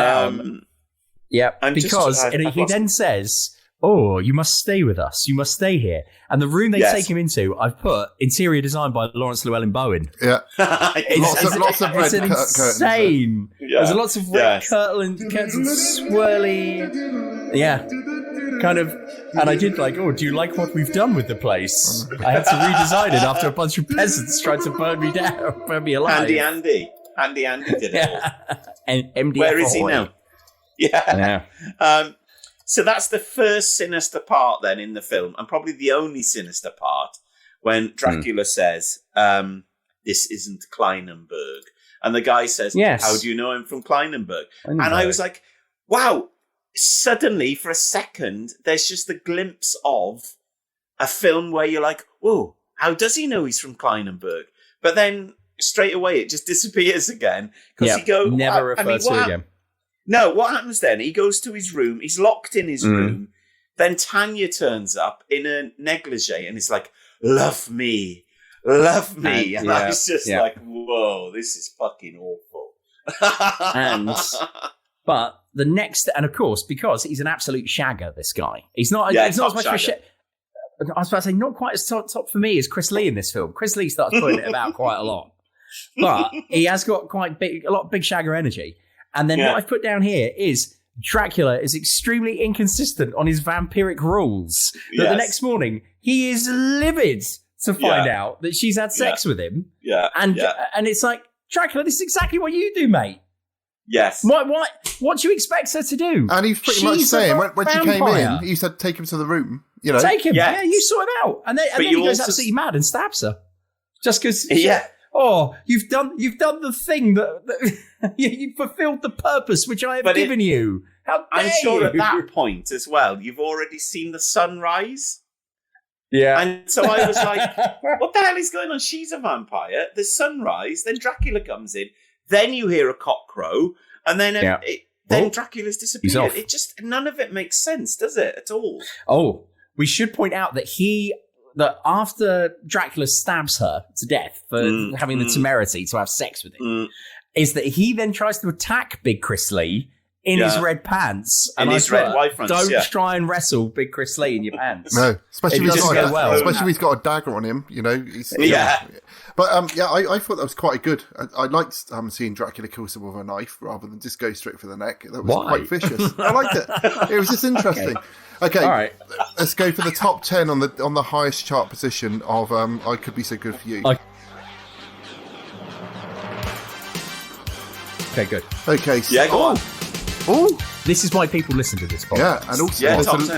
he then says, "Oh, you must stay with us. You must stay here." And the room they take him into, I've put interior design by Lawrence Llewellyn-Bowen. Yeah, lots of red insane. There's lots of red curtains and swirly. Yeah, kind of. And I did like, do you like what we've done with the place? I had to redesign it after a bunch of peasants tried to burn me down, burn me alive. Andy did it all. And MD. Where is he now? Yeah. So that's the first sinister part then in the film, and probably the only sinister part, when Dracula says, "This isn't Kleinenberg," and the guy says, "How do you know him from Kleinenberg?" And I was like, "Wow!" Suddenly, for a second, there's just a glimpse of a film where you're like, "Whoa, how does he know he's from Kleinenberg?" But then straight away it just disappears again because never referred to again. No, what happens then? He goes to his room. He's locked in his room. Then Tanya turns up in a negligee and is like, "Love me, love me." And I was just like, "Whoa, this is fucking awful." But the next, and of course, because he's an absolute shagger, this guy. He's not as much of a shagger. I was about to say, not quite as top for me as Chris Lee in this film. Chris Lee starts putting it about quite a lot. But he has got a lot of big shagger energy. And then what I've put down here is Dracula is extremely inconsistent on his vampiric rules. That the next morning, he is livid to find out that she's had sex with him. And it's like, Dracula, this is exactly what you do, mate. Yes. What do you expect her to do? And he's pretty much saying, when she came in, he said, "Take him to the room." You know, take him. Yeah, you sort him out. And then he goes absolutely mad and stabs her. Just because... you've done the thing that you fulfilled the purpose which I have given you. How dare I'm sure you? At that point as well, you've already seen the sunrise. Yeah. And so I was like, what the hell is going on? She's a vampire. The sunrise, then Dracula comes in, then you hear a cock crow, and then then Dracula's disappeared. He's off. It just, none of it makes sense, does it, at all? Oh, we should point out that after Dracula stabs her to death for having the temerity to have sex with him, is that he then tries to attack Big Chris Lee in his red pants. In his red white fronts, Don't try and wrestle Big Chris Lee in your pants. No, especially if he's got a dagger on him, you know. But I thought that was quite good. I liked seeing Dracula kill someone with a knife rather than just go straight for the neck. That was quite vicious. I liked it. It was just interesting. Okay, all right. Let's go for the top 10 on the highest chart position of I Could Be So Good For You. Okay, good. Okay, so, yeah, go on. Oh, this is why people listen to this podcast. Yeah, and also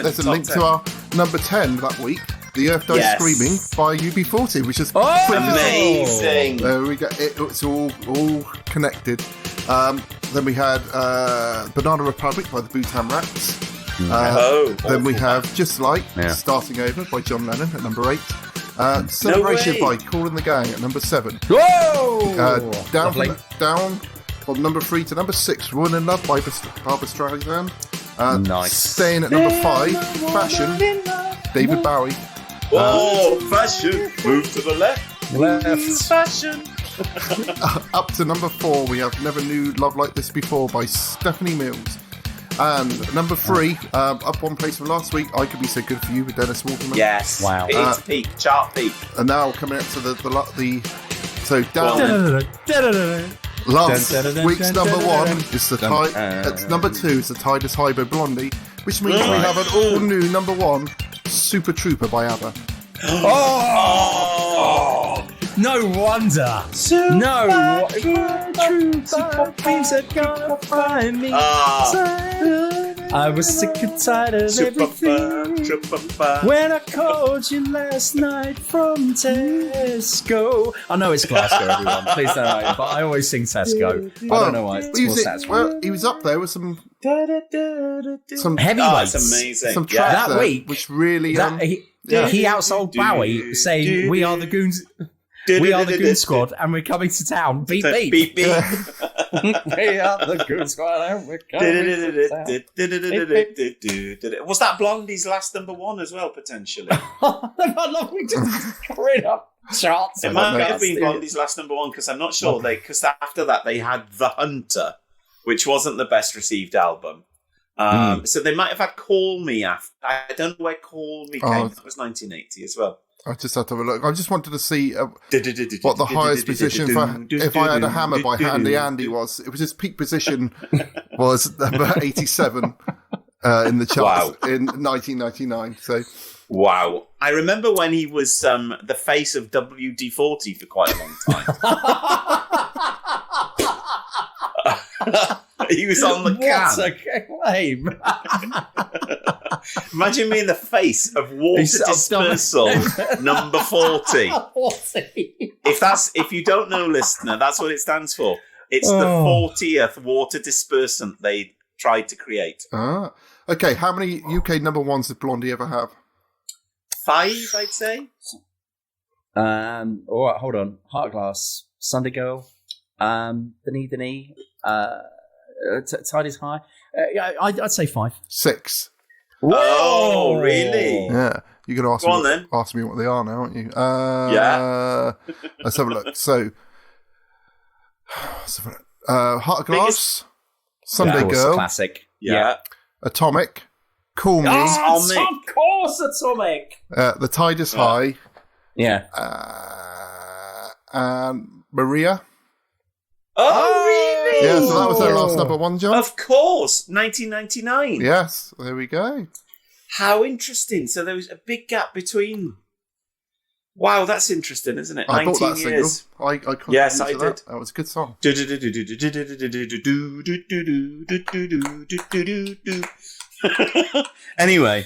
there's a link to our number 10 that week, The Earth Dies Screaming by UB40, which is amazing. There we go. It's all connected. Then we had Banana Republic by the Bhutan Rats. Then we have Just Like Starting Over by John Lennon at number 8. Celebration by Cool and the Gang at number 7. Whoa! Down from number 3 to number 6, Ruin in Love by Barbra Streisand. Nice. Staying at number 5, Fashion, David Bowie. Whoa, Fashion, move to the left. Fashion. Up to number 4, we have Never Knew Love Like This Before by Stephanie Mills. And number 3, up one place from last week, I Could Be So Good For You with Dennis Waterman. Yes. Wow. Chart peak. And now coming up to the so down. Last week's number 1 is the tide. It's number 2 is the Tide Is High by Blondie, which means we have an all new number 1, Super Trooper by ABBA. No wonder. Find me. I was sick and tired of everything when I called you last night from Tesco. I know it's Glasgow, everyone. Please don't know, but I always sing Tesco. I don't know why. He was up there with some heavyweights. That's amazing. Some tracks that week, which really he outsold Bowie, saying, "We are the goons." We are the Goon Squad, and we're coming to town. Beep, beep. Beep, beep. We are the Goon Squad, and we're coming to town. Was that Blondie's last number 1 as well, potentially? We just read up charts. It might have been Blondie's last number 1, because I'm not sure. Because after that, they had The Hunter, which wasn't the best received album. So they might have had Call Me after. I don't know where Call Me came. That was 1980 as well. I just had to have a look. I just wanted to see what the highest position for If I Had a Hammer by Handy Andy was. It was his peak position was number 87 in the charts in 1999. So wow. I remember when he was the face of WD-40 for quite a long time. He was on the can. What a claim. Imagine being the face of Water Dispersal number 40. If you don't know, listener, that's what it stands for. It's the 40th water dispersant they tried to create. Okay, how many UK number 1s did Blondie ever have? 5, I'd say. All right, hold on. Heart Glass, Sunday Girl, The Knee, Tide Is High. I'd say 5. 6. Whoa. Oh, really? Yeah. You're going to ask me what they are now, aren't you? Yeah. Let's have a look. So, Heart of Glass, Sunday Girl, classic. Yeah. Atomic, Call Me. Of course, Atomic. The Tide Is High. Yeah. And Maria. Oh, really? Yeah, so that was their last number 1, John. Of course, 1999. Yes, there we go. How interesting. So there was a big gap between. Wow, that's interesting, isn't it? I 19 bought that years. Single. Yes, I did. That was a good song. Anyway,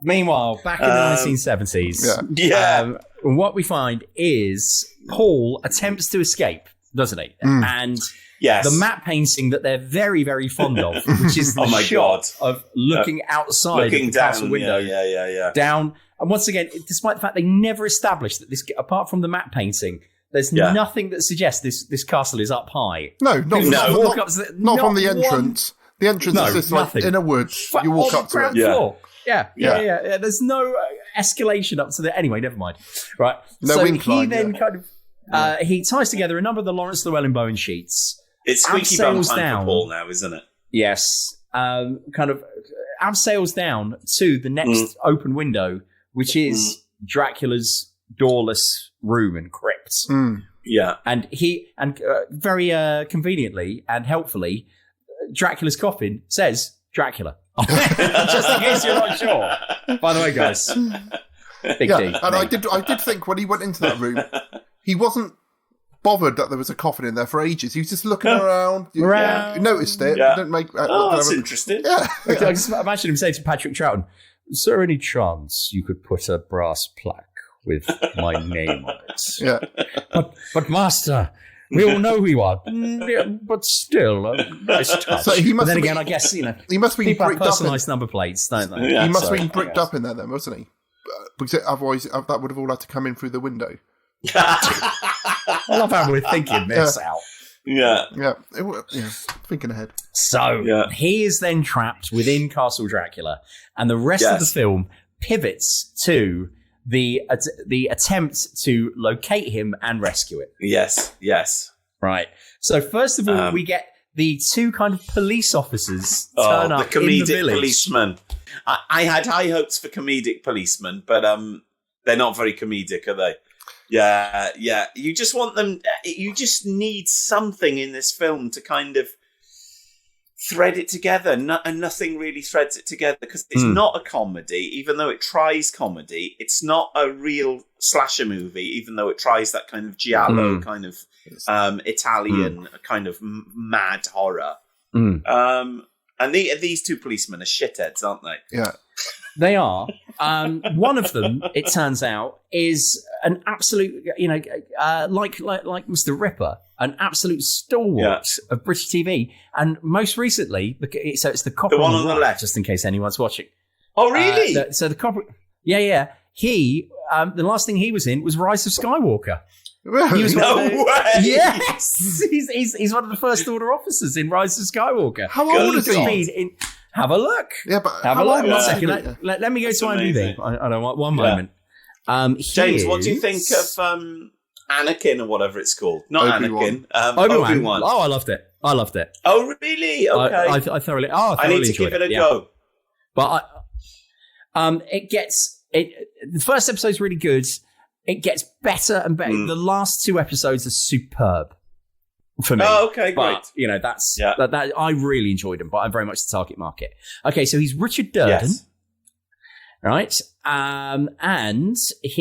meanwhile, back in the 1970s, what we find is Paul attempts to escape, doesn't he? And the map painting that they're very, very fond of, which is the shot of looking outside the castle window. Down. And once again, despite the fact they never established that this, apart from the map painting, there's nothing that suggests this castle is up high. No, not from the entrance. The entrance is just like nothing. in a woods. You walk up to it. Floor. Yeah. There's no escalation up to the... Anyway, never mind. Right. No so incline, he then kind of... he ties together a number of the Lawrence Llewellyn-Bowen sheets. It's squeaky bum time down. for Paul now, isn't it? Yes. Kind of abseils down to the next open window, which is Dracula's doorless room and crypt. Yeah. And very conveniently and helpfully, Dracula's coffin says Dracula. Just in case you're not sure. By the way, guys. Big D. And I did think when he went into that room, he wasn't bothered that there was a coffin in there for ages. He was just looking around. He noticed it. Yeah. Didn't make. That's interesting. Yeah. I just imagine him saying to Patrick Troughton, "Is there any chance you could put a brass plaque with my name on it?" Yeah. But master, we all know who you are. But still, nice touch. So he must but then have again, been- I guess, He must be people have bricked up. personalised number plates, don't they? Yeah. He must So, have been bricked I guess. up in there then, wasn't he? Because otherwise, that would have all had to come in through the window. I love how we're thinking this out. Yeah. Yeah. Thinking ahead. So he is then trapped within Castle Dracula, and the rest of the film pivots to the attempt to locate him and rescue it. Yes. Right. So first of all, we get the two kind of police officers turn up the comedic in the village. policeman. I had high hopes for comedic policemen, but they're not very comedic, are they? Yeah. You just want them. You just need something in this film to kind of thread it together, and nothing really threads it together because it's not a comedy, even though it tries comedy. It's not a real slasher movie, even though it tries that kind of giallo, kind of Italian kind of mad horror. And these two policemen are shitheads, aren't they? Yeah. They are. One of them, it turns out, is an absolute, like Mr. Ripper, an absolute stalwart of British TV. And most recently, so it's the copper The one on the left, just in case anyone's watching. Oh, really? So the copper, He, the last thing he was in was Rise of Skywalker. Really? He was No way! Yes, he's one of the First Order officers in Rise of Skywalker. How old is he? Have a look. Yeah, but Have a how look. old One is he? second. Let me go That's to IMDb. amazing. I don't want one moment. James, what do you think of Anakin or whatever it's called? Not Obi-Wan. Anakin. Obi-Wan. Oh, I loved it. Oh, really? Okay. I thoroughly. I need to give it a go. But the first episode's really good. It gets better and better. The last two episodes are superb for me. Oh, okay, great. But, that's that I really enjoyed him, but I'm very much the target market. Okay, so he's Richard Durden. Yes. Right. And so if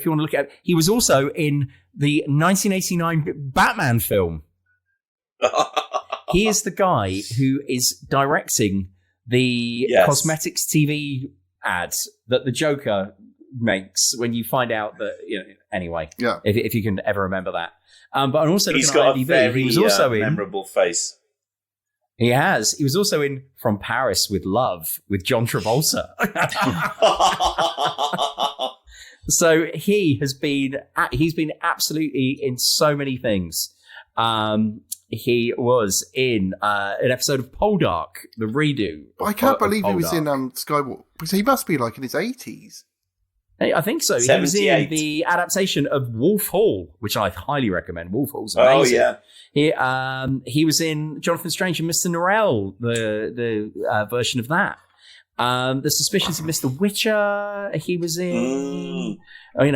you want to look at it, he was also in the 1989 Batman film. He is the guy who is directing the cosmetics TV ad that the Joker makes when you find out that, anyway, if you can ever remember that. But also he's looking at got IMDb, a very he was also memorable face. He was also in From Paris with Love with John Travolta. So he's been absolutely in so many things. He was in an episode of Poldark, the redo. I can't believe he was in Skywalker, because he must be like in his 80s. I think so. 78. He was in the adaptation of Wolf Hall, which I highly recommend. Wolf Hall's amazing. Oh, yeah. He was in Jonathan Strange and Mr. Norrell, the version of that. The Suspicions of Mr. Witcher, he was in.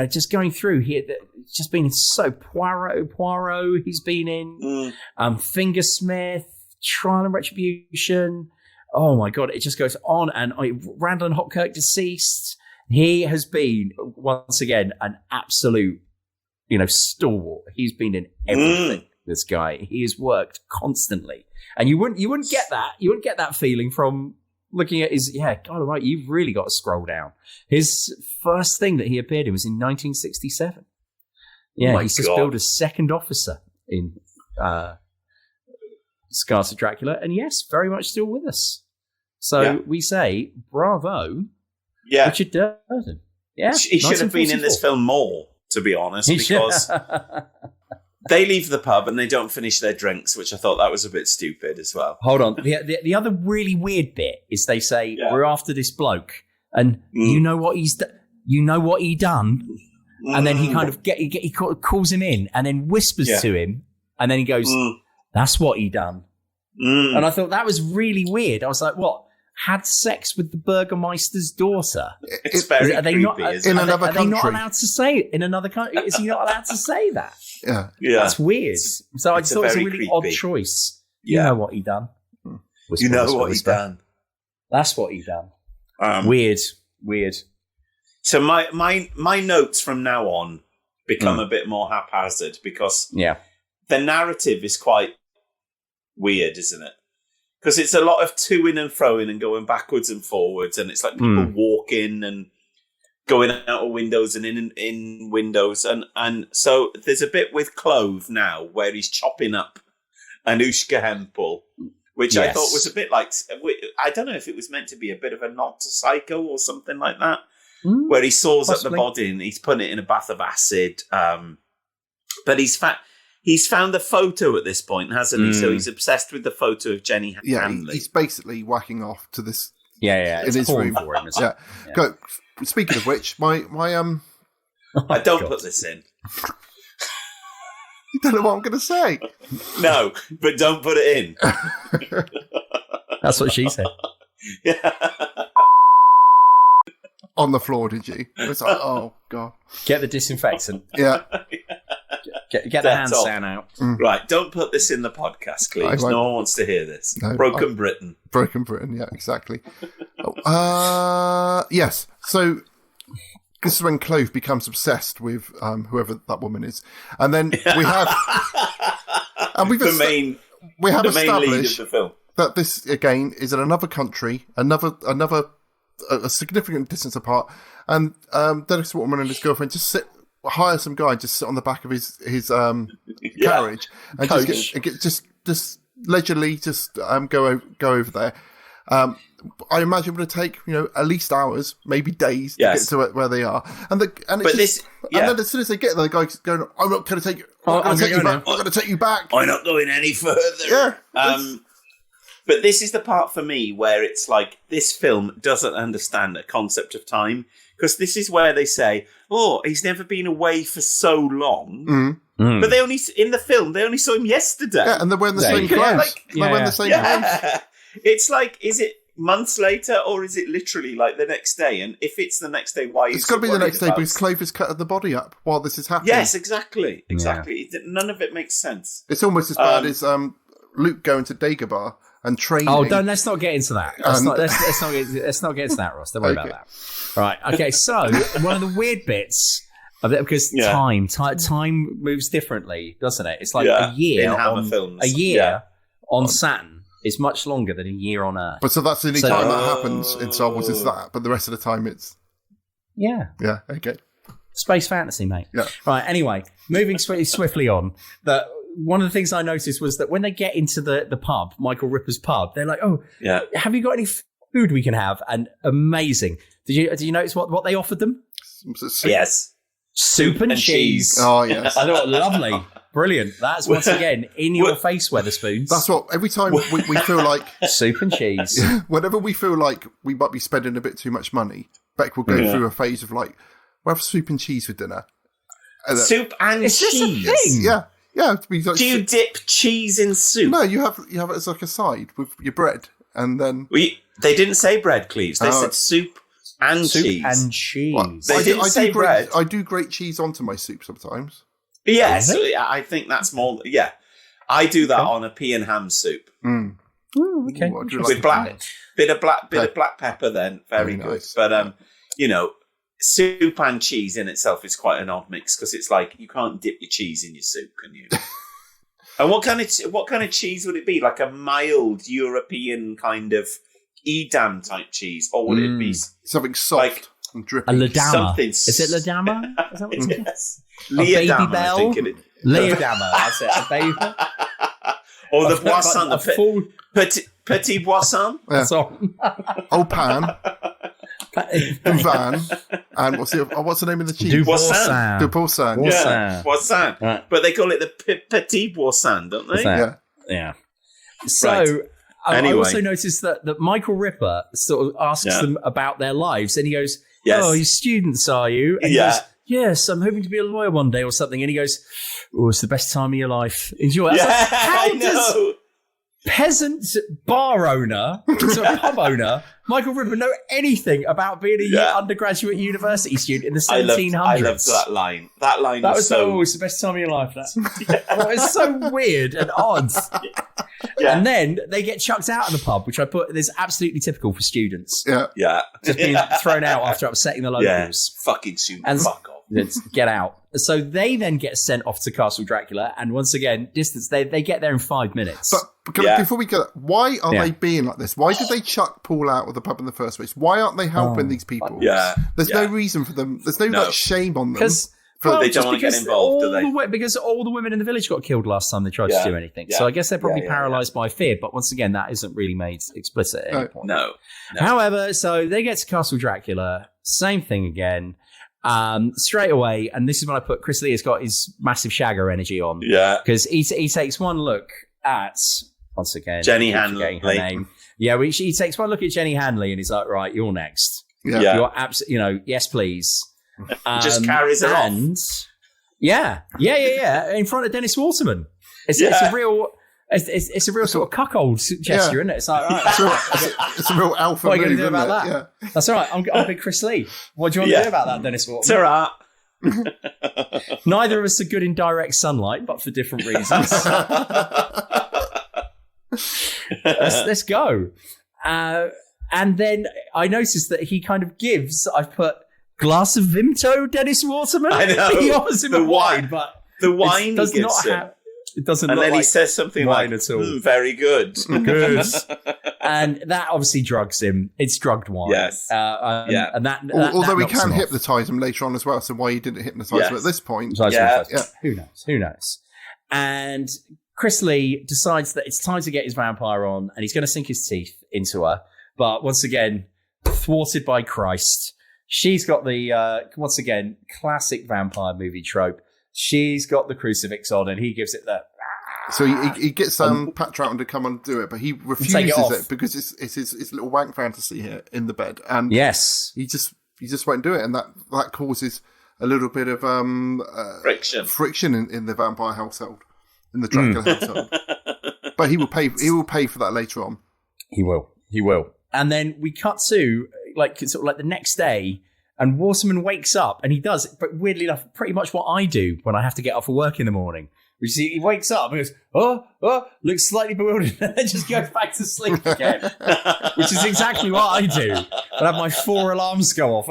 Just going through, he just been in Poirot, he's been in. Fingersmith, Trial and Retribution. Oh my God, it just goes on. And Randall and Hopkirk, Deceased. He has been, once again, an absolute, stalwart. He's been in everything, this guy. He has worked constantly. And you wouldn't get that. You wouldn't get that feeling from looking at his, God alright, you've really got to scroll down. His first thing that he appeared in was in 1967. Yeah, he's just billed as second officer in Scars of Dracula. And yes, very much still with us. So we say, bravo. Yeah. Richard Durden. Yeah. He should have been in this film more, to be honest, because They leave the pub and they don't finish their drinks, which I thought that was a bit stupid as well. Hold on. The other really weird bit is they say, we're after this bloke, and you know what he done? And then he kind of he calls him in and then whispers to him, and then he goes, that's what he done. And I thought that was really weird. I was like, what? Had sex with the Burgermeister's daughter? It's very creepy, in another country. Are they not allowed to say it in another country? Is he not allowed to say that? Yeah. That's weird. So I just thought it was a really odd choice. You know what he done. You know what he done. That's what he done. Weird. So my notes from now on become a bit more haphazard because the narrative is quite weird, isn't it? Because it's a lot of to-ing and fro-ing and going backwards and forwards, and it's like people walking and going out of windows and in windows, and so there's a bit with Klove now where he's chopping up Anushka Hempel, which I thought was a bit like, I don't know if it was meant to be a bit of a nod to Psycho or something like that, where he saws up the body and he's putting it in a bath of acid, but he's found the photo at this point, hasn't he? So he's obsessed with the photo of Jenny Hanley. He's basically whacking off to this. In his room for him. Go. Speaking of which, my I don't put this in. You don't know what I'm going to say. No, but don't put it in. That's what she said. On the floor, did you? It was like, oh god. Get the disinfectant. Yeah. Get the hand sound out. Right, don't put this in the podcast, please. No one wants to hear this. No, Broken Britain, yeah, exactly. Yes, so this is when Klove becomes obsessed with whoever that woman is. And then we have... the main lead of the film. That this, again, is in another country, a significant distance apart, and Dennis Waterman and his girlfriend just hire some guy, just sit on the back of his carriage and just leisurely go over there. I imagine it would take at least hours, maybe days, to get to where they are. And then as soon as they get there, the guy's going, "I'm not going to take you. I'm going to take you back. I'm not going any further." Yeah. But this is the part for me where it's like this film doesn't understand the concept of time, because this is where they say, "Oh, he's never been away for so long." But they only in the film they only saw him yesterday. Yeah, and they're wearing the same clothes. They're wearing the same clothes. It's like, is it months later or is it literally like the next day? And if it's the next day, why? It's got to be the next day because Klove has cut the body up while this is happening. Yes, exactly. Yeah. None of it makes sense. It's almost as bad as Luke going to Dagobah and training. Oh, let's not get into that. Let's not get into that, Ross. Don't worry about that. Right. Okay. So one of the weird bits of it, because time moves differently, doesn't it? It's like a year on Saturn is much longer than a year on Earth. But so that's the only time that happens in Star Wars is that. But the rest of the time it's yeah. Okay. Space fantasy, mate. Yeah. Right. Anyway, moving swiftly on. One of the things I noticed was that when they get into the pub, Michael Ripper's pub, they're like, "Oh, have you got any food we can have?" And amazing. Did you notice what they offered them? Yes, soup and cheese. Oh yes, I thought lovely, brilliant. That's once again in your face, Weatherspoons. That's what every time we feel like soup and cheese. Whenever we feel like we might be spending a bit too much money, Beck will go through a phase of like, "We'll have soup and cheese for dinner." Soup and cheese. This a thing? Yeah. Yeah, do you dip cheese in soup? No, you have it as like a side with your bread, and then they didn't say bread, Cleves. They said soup and cheese. And cheese. Well, they didn't say bread. I do grate cheese onto my soup sometimes. Yes, I think that's more. Yeah, I do that on a pea and ham soup. Okay, with bit of black pepper. Then very good. Nice. But soup and cheese in itself is quite an odd mix because it's like you can't dip your cheese in your soup, can you? And what kind of cheese would it be? Like a mild European kind of Edam type cheese, or would it be something soft and drippy? A Ladama. Is it Ladama? Is that what it's yes. Leodama, I think it is. Leodama, that's it. A baby. Or the boisson, the petit boisson. Yeah. Old pan. Van, and what's the name of the chief? Duboursin. Duboursin. Yeah, Boissin. Right. But they call it the Petit Boissin, don't they? Yeah. So Right. I also noticed that Michael Ripper sort of asks them about their lives, and he goes, "Oh, you students, are you?" And he goes, "Yes, I'm hoping to be a lawyer one day or something." And he goes, "Oh, it's the best time of your life. Enjoy it." Yeah, How I know. does peasant bar owner, sort of pub owner, Michael Ripper know anything about being a undergraduate university student in the 1700s? I loved that line. That line was so... it's the best time of your life. That it's so weird and odd. Yeah. And then they get chucked out of the pub, which I put is absolutely typical for students. Yeah. Just being thrown out after upsetting the locals. Yeah. Fucking students. And fuck off. Get out. So they then get sent off to Castle Dracula, and once again, distance. They get there in 5 minutes. But before we go, why are they being like this? Why did they chuck Paul out of the pub in the first place? Why aren't they helping these people? Yeah. There's no reason for them. There's no shame on them. Because they don't want to get involved, do they? Because all the women in the village got killed last time they tried to do anything. So I guess they're probably paralysed by fear. But once again, that isn't really made explicit at any point. No. However, so they get to Castle Dracula. Same thing again. Straight away, and this is when I put Chris Lee has got his massive shagger energy on. Yeah. Because he takes one look at, once again, Jenny Hanley. Her name. Yeah, he takes one look at Jenny Hanley and he's like, right, you're next. Yeah. You're absolutely, yes, please. Just carries her off. Yeah. In front of Dennis Waterman. It's a real... It's a real sort of cuckold gesture, isn't it? It's like, right, it's a real alpha what are move, you going to do about isn't that? Yeah. That's all right. I'm big Chris Lee. What do you want to do about that, Dennis Waterman? It's all right. Neither of us are good in direct sunlight, but for different reasons. Let's go. And then I noticed that he kind of gives, I've put, glass of Vimto, Dennis Waterman. I know. He offers him the a wine, but the wine does he gives not him. have... It doesn't and look then like he says something wine like, at all. very good. Good. And that obviously drugs him. It's drugged wine. Yes. Although And he knocks can him off. hypnotise him later on as well, so why he didn't hypnotise him at this point. Who knows? And Chris Lee decides that it's time to get his vampire on, and he's going to sink his teeth into her. But once again, thwarted by Christ. She's got the, once again, classic vampire movie trope. She's got the crucifix on, and he gives it that. So he gets Pat Troughton to come and do it, but he refuses it because it's his little wank fantasy here in the bed, and he just won't do it, and that causes a little bit of friction in the vampire household, in the Dracula household. But he will pay for that later on. He will. And then we cut to sort of like the next day. And Waterman wakes up, and he does, but weirdly enough, pretty much what I do when I have to get up for work in the morning. Which is he wakes up and goes, looks slightly bewildered, and then just goes back to sleep again. Which is exactly what I do. I have my 4 alarms go off.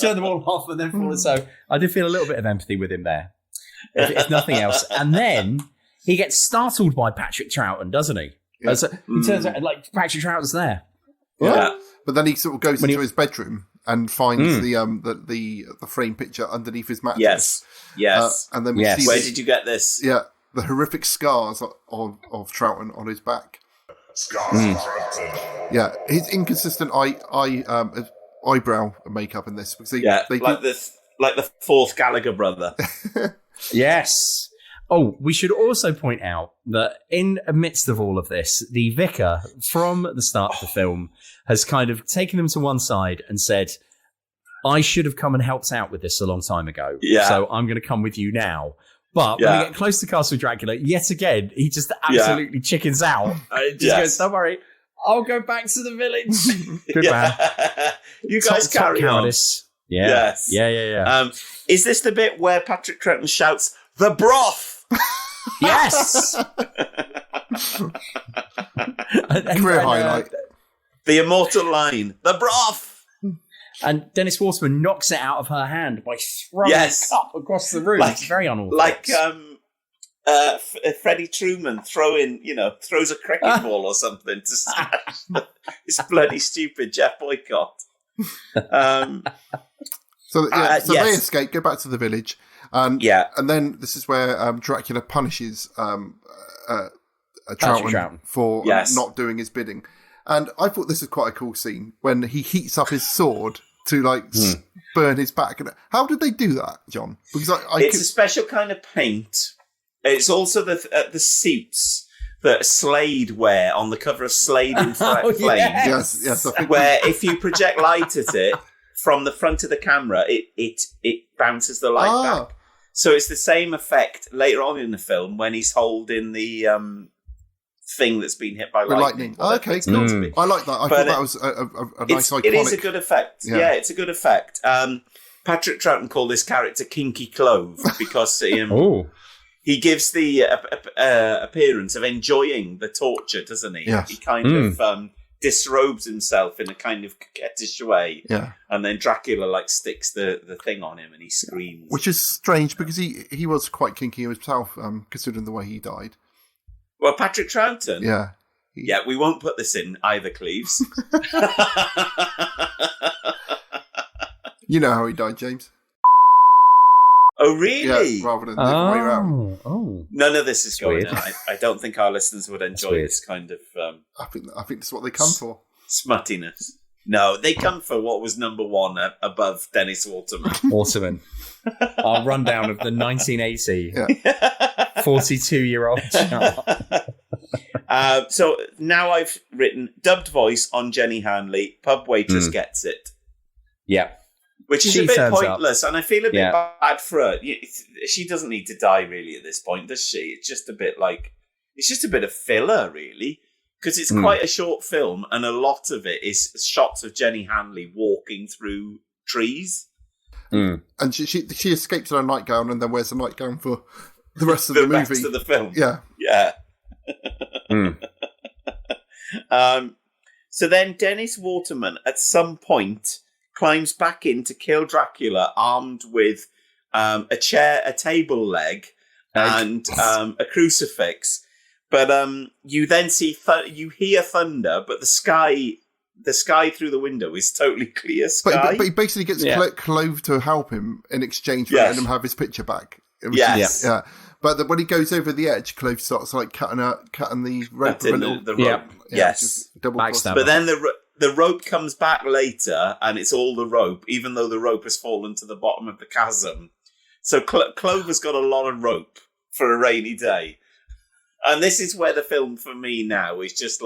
Turn them all off and then fall asleep. So I did feel a little bit of empathy with him there, if nothing else. And then he gets startled by Patrick Troughton, doesn't he? Yeah. So he turns out, like, Patrick Troughton's there. Yeah. But then he sort of goes into his bedroom and finds the frame picture underneath his mattress. Yes. And then we see where did you get this? Yeah, the horrific scars of Troughton on his back. Scars. Yeah, his inconsistent eyebrow makeup in this because they like the fourth Gallagher brother. Yes. Oh, we should also point out that in amidst of all of this, the vicar from the start of the film has kind of taken them to one side and said, I should have come and helped out with this a long time ago. Yeah. So I'm going to come with you now. But when we get close to Castle Dracula, yet again, he just absolutely chickens out. Just goes, don't worry, I'll go back to the village. Good man. You guys carry on. Yeah. Yes. Yeah. Is this the bit where Patrick Troughton shouts, "The broth"? Yes. Career highlight. The immortal line, "The broth." And Dennis Waterman knocks it out of her hand by throwing a cup across the room. It's very unorthodox. Like Freddie Truman throws a cricket ball or something to smash this bloody stupid Jeff Boycott. So they escape, go back to the village. And then this is where Dracula punishes Troughton for not doing his bidding. And I thought this was quite a cool scene when he heats up his sword to like burn his back. And how did they do that, John? Because it's a special kind of paint. It's also the suits that Slade wear on the cover of Slade in Flames. Yes. Where if you project light at it from the front of the camera, it bounces the light back. So it's the same effect later on in the film when he's holding the thing that's been hit by lightning. Okay, cool. I like that. I thought that was a nice iconic... It is a good effect. Yeah, it's a good effect. Patrick Troughton called this character Kinky Klove because he gives the appearance of enjoying the torture, doesn't he? Yes. He kind of disrobes himself in a kind of coquettish way. Yeah. And then Dracula sticks the thing on him and he screams. Which is strange because he was quite kinky himself, considering the way he died. Well, Patrick Troughton. Yeah. Yeah, we won't put this in either, Cleves. You know how he died, James. Oh, really? Yeah, rather than the other way around. Oh. None of this is going weird. on. I don't think our listeners would enjoy this kind of... I think that's what they come for. Smuttiness. No, they come for what was number one above Dennis Waterman. Waterman. Our rundown of the 1980 42-year-old child. So now I've written dubbed voice on Jenny Hanley. Pub waitress gets it. Yeah. Which is a bit pointless, and I feel a bit bad for her. She doesn't need to die really at this point, does she? It's just a bit it's just a bit of filler, really. Because it's quite a short film, and a lot of it is shots of Jenny Hanley walking through trees. And she escapes in a nightgown and then wears a nightgown for the rest of the movie. The rest of the film. Yeah. So then Dennis Waterman, at some point, climbs back in to kill Dracula, armed with a chair, a table leg, and a crucifix. But you then see you hear thunder, but the sky through the window is totally clear sky. But he basically gets Klove to help him in exchange for letting him have his picture back. Yeah. But when he goes over the edge, Klove starts cutting the rope. The rope. Yes. But then the rope comes back later, and it's all the rope, even though the rope has fallen to the bottom of the chasm. So Klove has got a lot of rope for a rainy day. And this is where the film, for me now, is just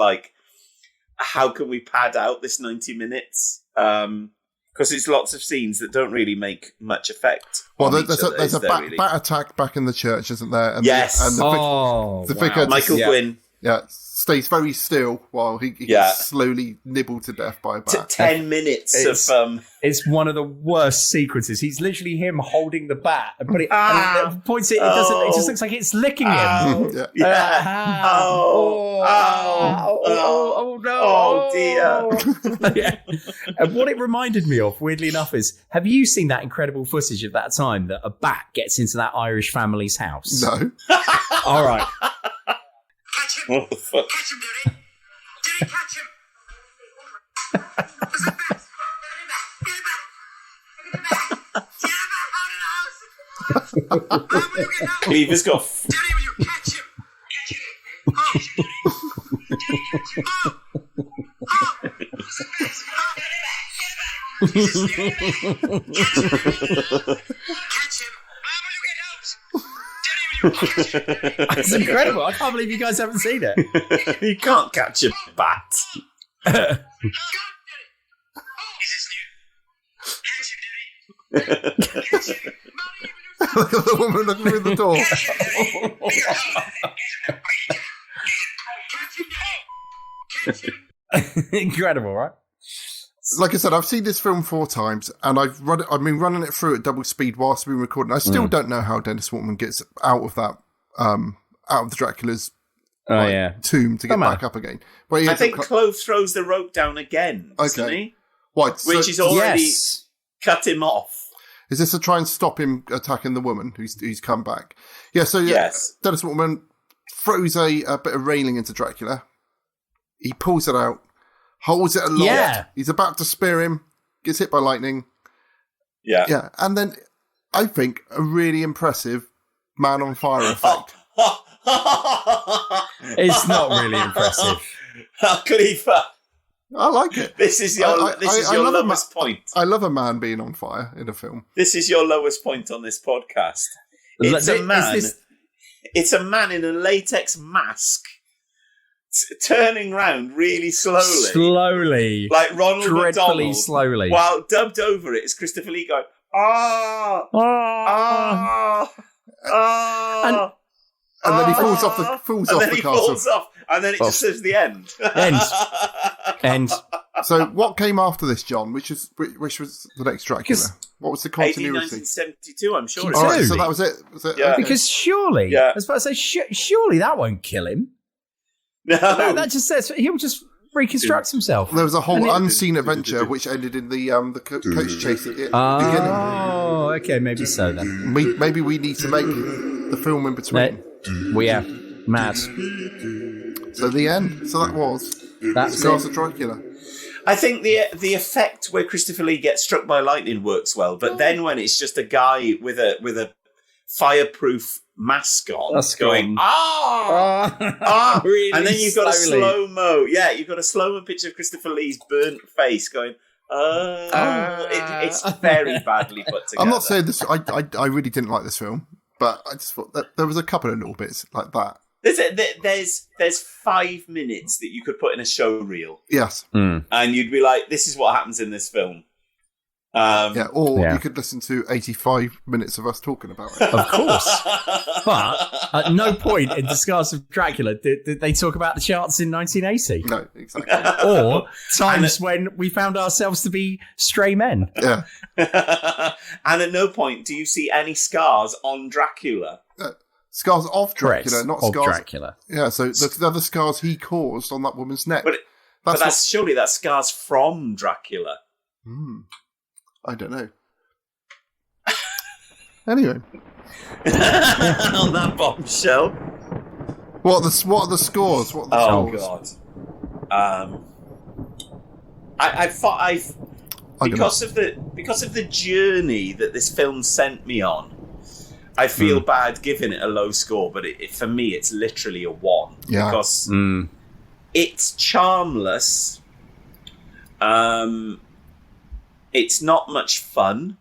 how can we pad out this 90 minutes? Because it's lots of scenes that don't really make much effect. Well, there's a bat attack back in the church, isn't there? And the vicar, Michael Gwynn. Yeah, stays very still while he gets slowly nibbled to death by a bat. 10 minutes of... It's one of the worst sequences. He's literally him holding the bat and putting and points it. It just looks like it's licking him. Oh no! Oh dear! And what it reminded me of, weirdly enough, is have you seen that incredible footage of that time that a bat gets into that Irish family's house? No. All right. Catch him! What the fuck? Catch him, Derry! Derry, catch him! There's a bat! Get it back! Get it back! Get it back! Out of the house! How will you get out? Cleaver's got... Derry, will you catch him? Catch him! Oh! Derry, catch him! Oh! There's a bat! Get it back! Catch him! How will you get out? It's incredible. I can't believe you guys haven't seen it. You can't catch a bat. Look at the woman looking through the door. Incredible, right? Like I said, I've seen this film 4 times, and I've been running it through at double speed whilst we've been recording. I still don't know how Dennis Waterman gets out of that, out of the Dracula's tomb to get back up again. But I think Klove throws the rope down again, doesn't he? Right, which is already cut him off. Is this to try and stop him attacking the woman who's come back? Yeah, so Dennis Waterman throws a bit of railing into Dracula. He pulls it out. Holds it aloft. Yeah. He's about to spear him. Gets hit by lightning. Yeah. Yeah. And then I think a really impressive man on fire effect. It's not really impressive. Cleaver. I like it. This is your lowest point. I love a man being on fire in a film. This is your lowest point on this podcast. It's a man. It's a man in a latex mask turning round really slowly. Like Ronald dreadfully McDonald. slowly. While dubbed over it is Christopher Lee going, and then he falls off the castle. Falls off, and then it just says the end. End. So what came after this, John? Which was the next Dracula? What was the continuity? 1972, I'm sure. All right, so that was it. Was it? Yeah. Okay. Because surely, I was about to say, surely that won't kill him. No, that just says he'll just reconstruct himself. There was a whole unseen adventure which ended in the coach chase at the beginning. Oh, okay, maybe so then. Maybe we need to make the film in between. Mad. So the end. So that was Scars of Dracula. I think the effect where Christopher Lee gets struck by lightning works well, but then when it's just a guy with a fireproof mask on, that's going really and then you've got slowly. a slow-mo. Yeah, you've got a slow-mo picture of Christopher Lee's burnt face going. It's very badly put together. I'm not saying this. I really didn't like this film, but I just thought that there was a couple of little bits like that. There's 5 minutes that you could put in a show reel. Yes, and you'd be like, "This is what happens in this film." You could listen to 85 minutes of us talking about it. Of course. But at no point in the Scars of Dracula did they talk about the charts in 1980. No, exactly. Or times when we found ourselves to be stray men. Yeah. And at no point do you see any scars on Dracula. Scars of Dracula, Correct. not of scars. Dracula. Yeah, so the other scars he caused on that woman's neck. But surely that's scars from Dracula. I don't know. Anyway. On that bombshell. What are the scores? What are the scores? God. Because of the journey that this film sent me on, I feel bad giving it a low score, but for me it's literally a 1. Yeah. Because it's charmless. It's not much fun.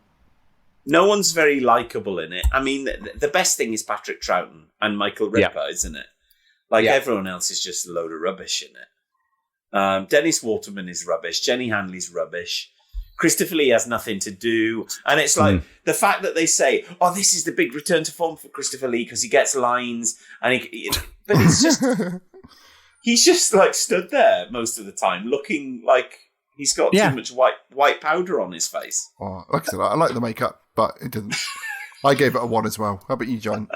No one's very likable in it. I mean, the best thing is Patrick Troughton and Michael Ripper, isn't it? Everyone else is just a load of rubbish in it. Dennis Waterman is rubbish. Jenny Hanley's rubbish. Christopher Lee has nothing to do. And it's like the fact that they say, oh, this is the big return to form for Christopher Lee because he gets lines. But it's just... he's just like stood there most of the time looking like... He's got too much white powder on his face. Oh, like I said, I like the makeup, but it didn't. I gave it a 1 as well. How about you, James?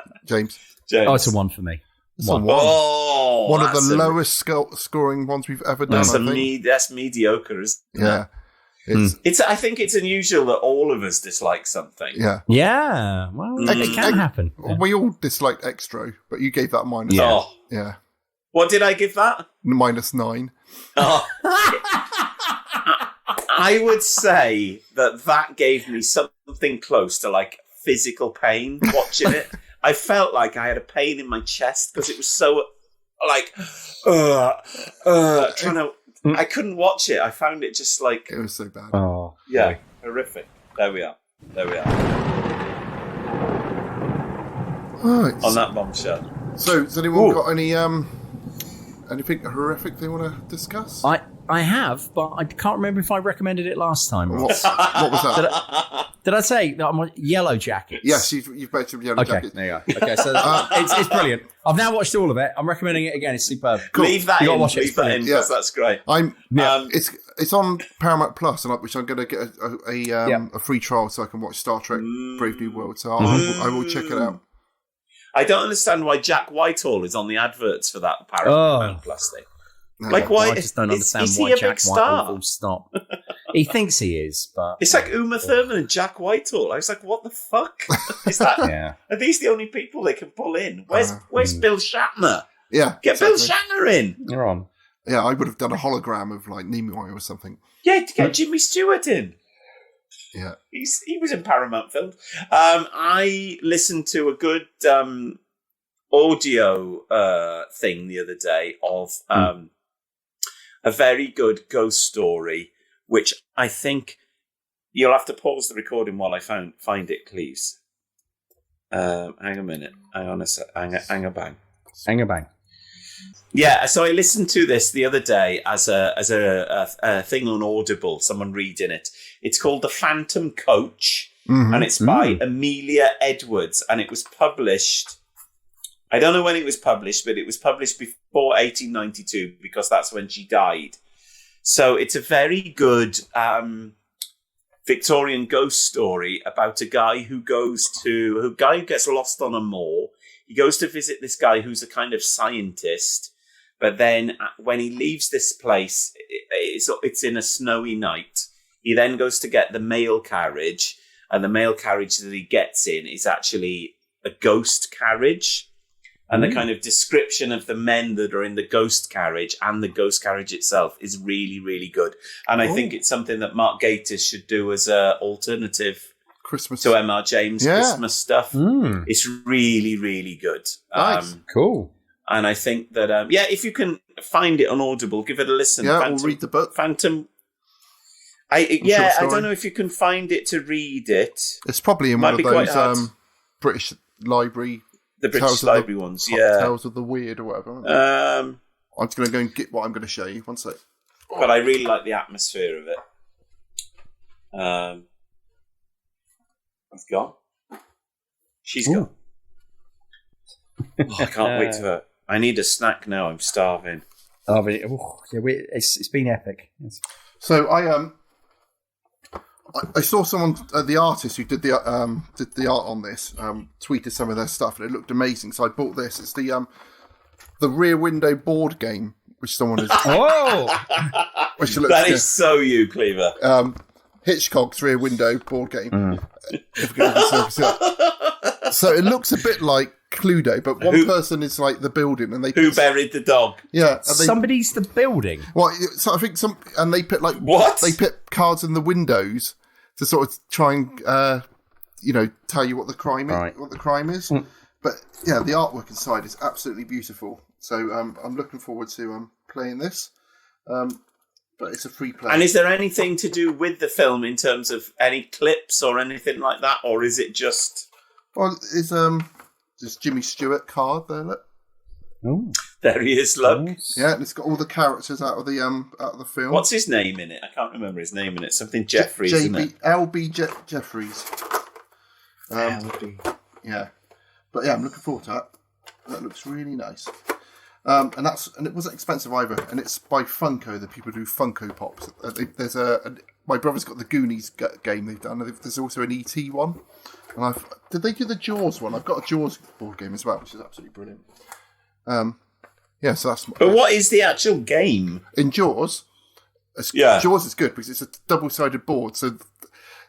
Oh, it's a 1 for me. One. Oh, one of the lowest scoring ones we've ever done. That's mediocre, isn't it? Yeah. I think it's unusual that all of us dislike something. Yeah. Yeah. Well, it can happen. We all disliked Extra, but you gave that -1. Yeah. Yeah. What did I give that? -9. Oh. I would say that gave me something close to like physical pain watching it. I felt like I had a pain in my chest because it was so like trying to. I couldn't watch it. I found it just like it was so bad. Oh, yeah, horrific. There we are. Right. On that bombshell. So, has anyone got anything horrific they want to discuss? I have, but I can't remember if I recommended it last time. What was that? Did I say that I'm on Yellow Jackets? Yes, you've mentioned Yellow Jackets. There you go. Okay, so it's brilliant. I've now watched all of it. I'm recommending it again. It's superb. Cool. Leave that in. Watch it. Leave that in because that's great. It's on Paramount Plus, which I'm going to get a free trial so I can watch Star Trek Brave New World. So I will check it out. I don't understand why Jack Whitehall is on the adverts for that Paramount Plus thing. Like, why? I just don't understand why Jack Whitehall will stop. He thinks he is, but... It's like Uma Thurman and Jack Whitehall. I was like, what the fuck is that? Are these the only people they can pull in? Where's Bill Shatner? Yeah. Get Bill Shatner in. You're on. Yeah, I would have done a hologram of, like, Nimoy or something. Yeah, to get Jimmy Stewart in. Yeah. He was in Paramount Films. I listened to a good audio thing the other day of... a very good ghost story, which I think you'll have to pause the recording while I find it, please. Hang a minute. Hang on a sec. Hang a bang. Hang a bang. Yeah, so I listened to this the other day as a thing on Audible, someone reading it. It's called The Phantom Coach, and it's by Amelia Edwards, and it was published... I don't know when it was published, but it was published before 1892 because that's when she died. So it's a very good Victorian ghost story about a guy who gets lost on a moor. He goes to visit this guy who's a kind of scientist, but then when he leaves this place, it's in a snowy night. He then goes to get the mail carriage, and the mail carriage that he gets in is actually a ghost carriage. And the kind of description of the men that are in the ghost carriage and the ghost carriage itself is really, really good. And I think it's something that Mark Gatiss should do as an alternative Christmas to M.R. James Christmas stuff. It's really, really good. Nice. Cool. And I think that, if you can find it on Audible, give it a listen. Yeah, we'll read the book. Phantom. I don't know if you can find it to read it. It's probably in one of those British Library... The British Library ones, yeah. Tales of the Weird or whatever. I'm just going to go and get what I'm going to show you. One sec. But I really like the atmosphere of it. It's gone. She's gone. I can't wait to her. I need a snack now. I'm starving. It's been epic. So I saw someone, the artist who did the art on this, tweeted some of their stuff, and it looked amazing. So I bought this. It's the Rear Window board game, which someone has. Which looks that is so you, Cleaver. Hitchcock's Rear Window board game. So it looks a bit like Cluedo, but one person is like the building, and they buried the dog. Yeah, somebody's the building. Well, so I think and they put what? They put cards in the windows to sort of try and tell you what the crime is. But yeah, the artwork inside is absolutely beautiful. So I'm looking forward to playing this. But it's a free play. And is there anything to do with the film in terms of any clips or anything like that, or is it just? Well, it's just Jimmy Stewart card there. Look. Oh, there he is. Look. Yeah, and it's got all the characters out of the film. What's his name in it? I can't remember his name in it. Something Jeffries, isn't it? L.B. Jeffries. Yeah, but yeah, I'm looking forward to that. That looks really nice. And it wasn't expensive either. And it's by Funko, the people who do Funko Pops. There's my brother's got the Goonies game they've done. There's also an E.T. one. And did they do the Jaws one? I've got a Jaws board game as well, which is absolutely brilliant. Yeah, so that's. But what is the actual game in Jaws? Jaws is good because it's a double-sided board. So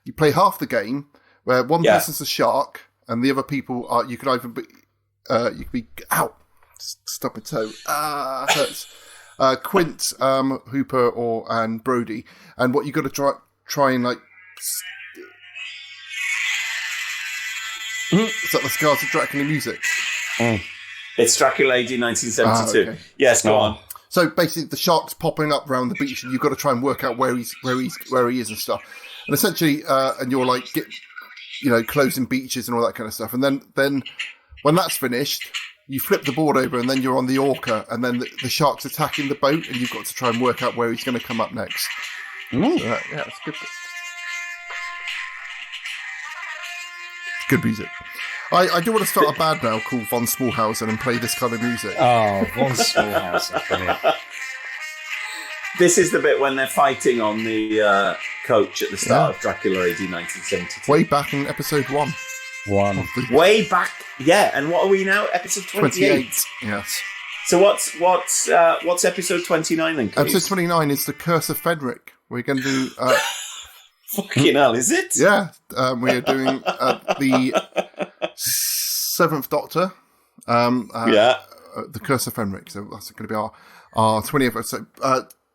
you play half the game where one person's a shark and the other people are. You can either be. You can be. Ow! Stop my toe. Hurts. Quint, Hooper, and Brody, and what you got to try and like. Is that the Scars of Dracula music? It's Dracula AD 1972. Okay. Yes, go on. So basically, the shark's popping up around the beach, and you've got to try and work out where he is and stuff. And essentially, and you're like closing beaches and all that kind of stuff. And then when that's finished, you flip the board over, and then you're on the orca, and then the shark's attacking the boat, and you've got to try and work out where he's going to come up next. So it's good. Good music. I do want to start a band now called Von Smallhausen and play this kind of music. Oh, Von Smallhausen. Brilliant. This is the bit when they're fighting on the coach at the start of Dracula AD 1972. Way back in episode 1. Way back, yeah. And what are we now? Episode 28. Yes. So what's episode 29 then, please? Episode 29 is the Curse of Fenric. We're going to do... Fucking hell, is it? Yeah. We are doing the 7th Doctor. The Curse of Fenric. So that's going to be our 20th episode.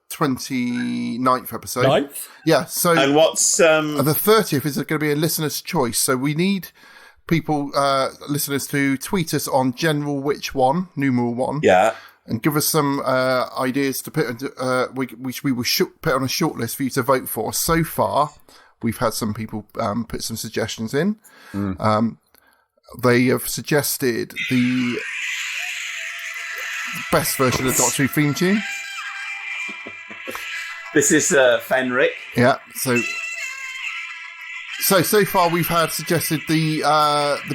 29th episode. 9th? Yeah. So, and what's... the 30th is going to be a listener's choice. So we need people, listeners, to tweet us on General Which One, numeral 1. Yeah. and give us some ideas to put into, which we will put on a short list for you to vote for. So far, we've had some people put some suggestions in. They have suggested the best version of the Doctor Who theme tune. This is Fenric. Yeah. So far we've had suggested the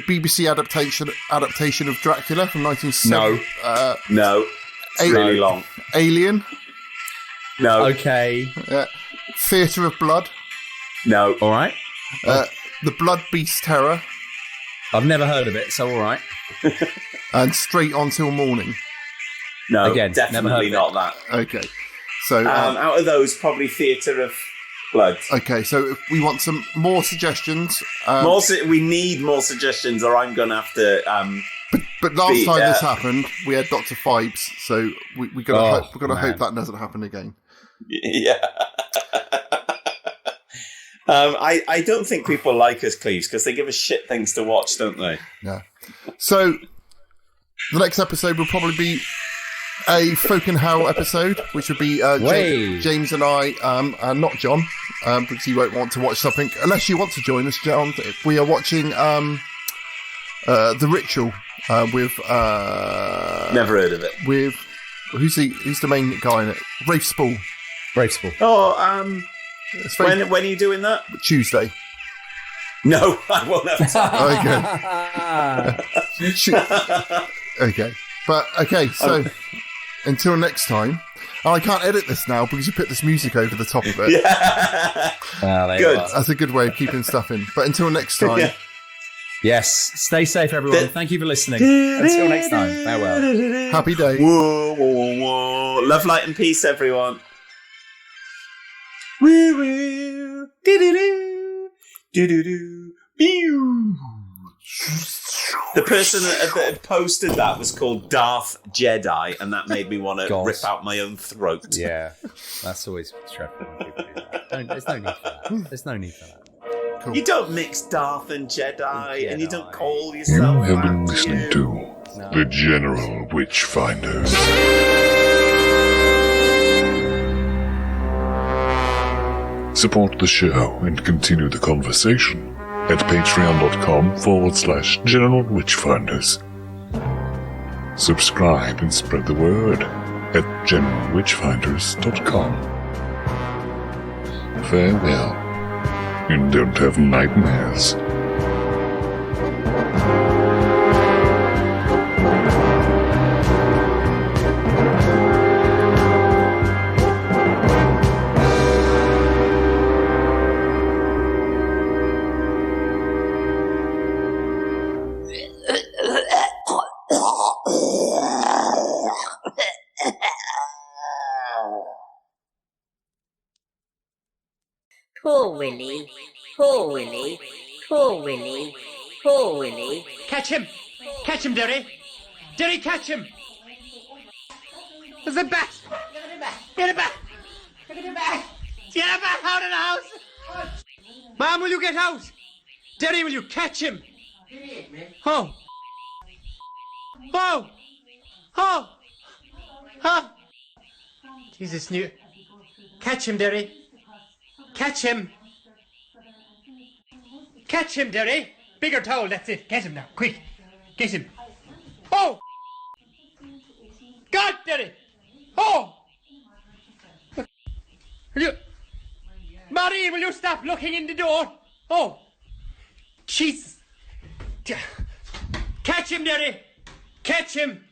BBC adaptation of Dracula from 1970. No. It's really long. Alien. No. Okay. Theatre of Blood. No. All right. The Blood Beast Terror. I've never heard of it, so all right. And Straight On Till Morning. No, again, definitely not that. Okay. So out of those, probably Theatre of Blood. Okay, so if we want some more suggestions. We need more suggestions, or I'm going to have to. But last time this happened, we had Dr. Fibes, so we got to hope that doesn't happen again. Yeah. I don't think people like us, Cleves, because they give us shit things to watch, don't they? Yeah. So the next episode will probably be a Folk and Howl episode, which would be James and I, and not John, because he won't want to watch something unless you want to join us, John. We are watching The Ritual with never heard of it. With who's the main guy in it? Rafe Spall. Oh, when are you doing that? Tuesday. No, I won't have time. Okay. But, so until next time. And I can't edit this now because you put this music over the top of it. Yeah. Good. That's a good way of keeping stuff in. But until next time. Yeah. Yes. Stay safe, everyone. Thank you for listening. Until next time. Farewell. Happy day. Whoa, whoa, whoa. Love, light, and peace, everyone. Woo woo, doo doo doo, doo doo doo, pew. The person that had posted that was called Darth Jedi, and that made me want to rip out my own throat. Yeah, that's always stressful when people do that. There's no need for that. Cool. You don't mix Darth and Jedi, and you don't call yourself. You have been listening to the General Witchfinders. Support the show and continue the conversation at patreon.com/General Witchfinders. Subscribe and spread the word at generalwitchfinders.com. Farewell, and don't have nightmares. Poor Willie, poor Willie, poor Willie, poor Willie. Catch him! Catch him, Derry! Derry, catch him! There's a bat! Get it back! Get it back! Get it back out of the house! Mom, will you get out? Derry, will you catch him? Oh! Oh! Oh! Oh! Jesus, new. Catch him, Derry! Catch him! Catch him, Derry! Bigger towel, that's it. Get him now, quick! Get him! Oh! God, Derry! Oh! Will you... Marie, will you stop looking in the door? Oh! Jesus! Catch him, Derry! Catch him!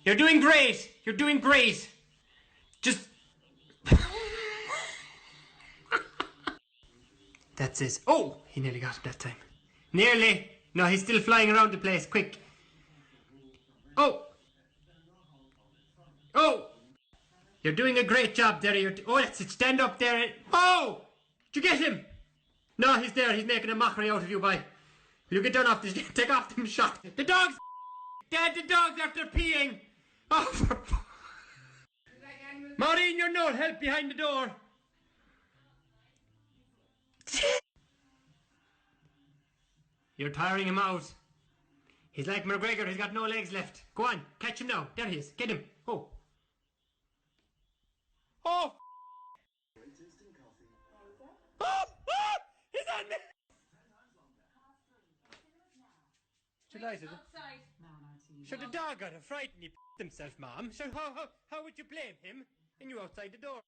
You're doing great! You're doing great! Just... That's it. Oh! He nearly got him that time. Nearly! No, he's still flying around the place. Quick! Oh! Oh! You're doing a great job, Derry. Oh, that's it. Stand up, Derry. Oh! Did you get him? No, he's there. He's making a mockery out of you, boy. Will you get down off this? Take off them shot. The dog's dead. The dog's after peeing. Oh, for... Maureen, you're no help behind the door. You're tiring him out. He's like McGregor, he's got no legs left. Go on, catch him now. There he is. Get him. Oh. Oh! Oh! He's on me! Delighted. Outside. Sure, the dog got a fright and he himself, Mom. Sure, how would you blame him? And you outside the door.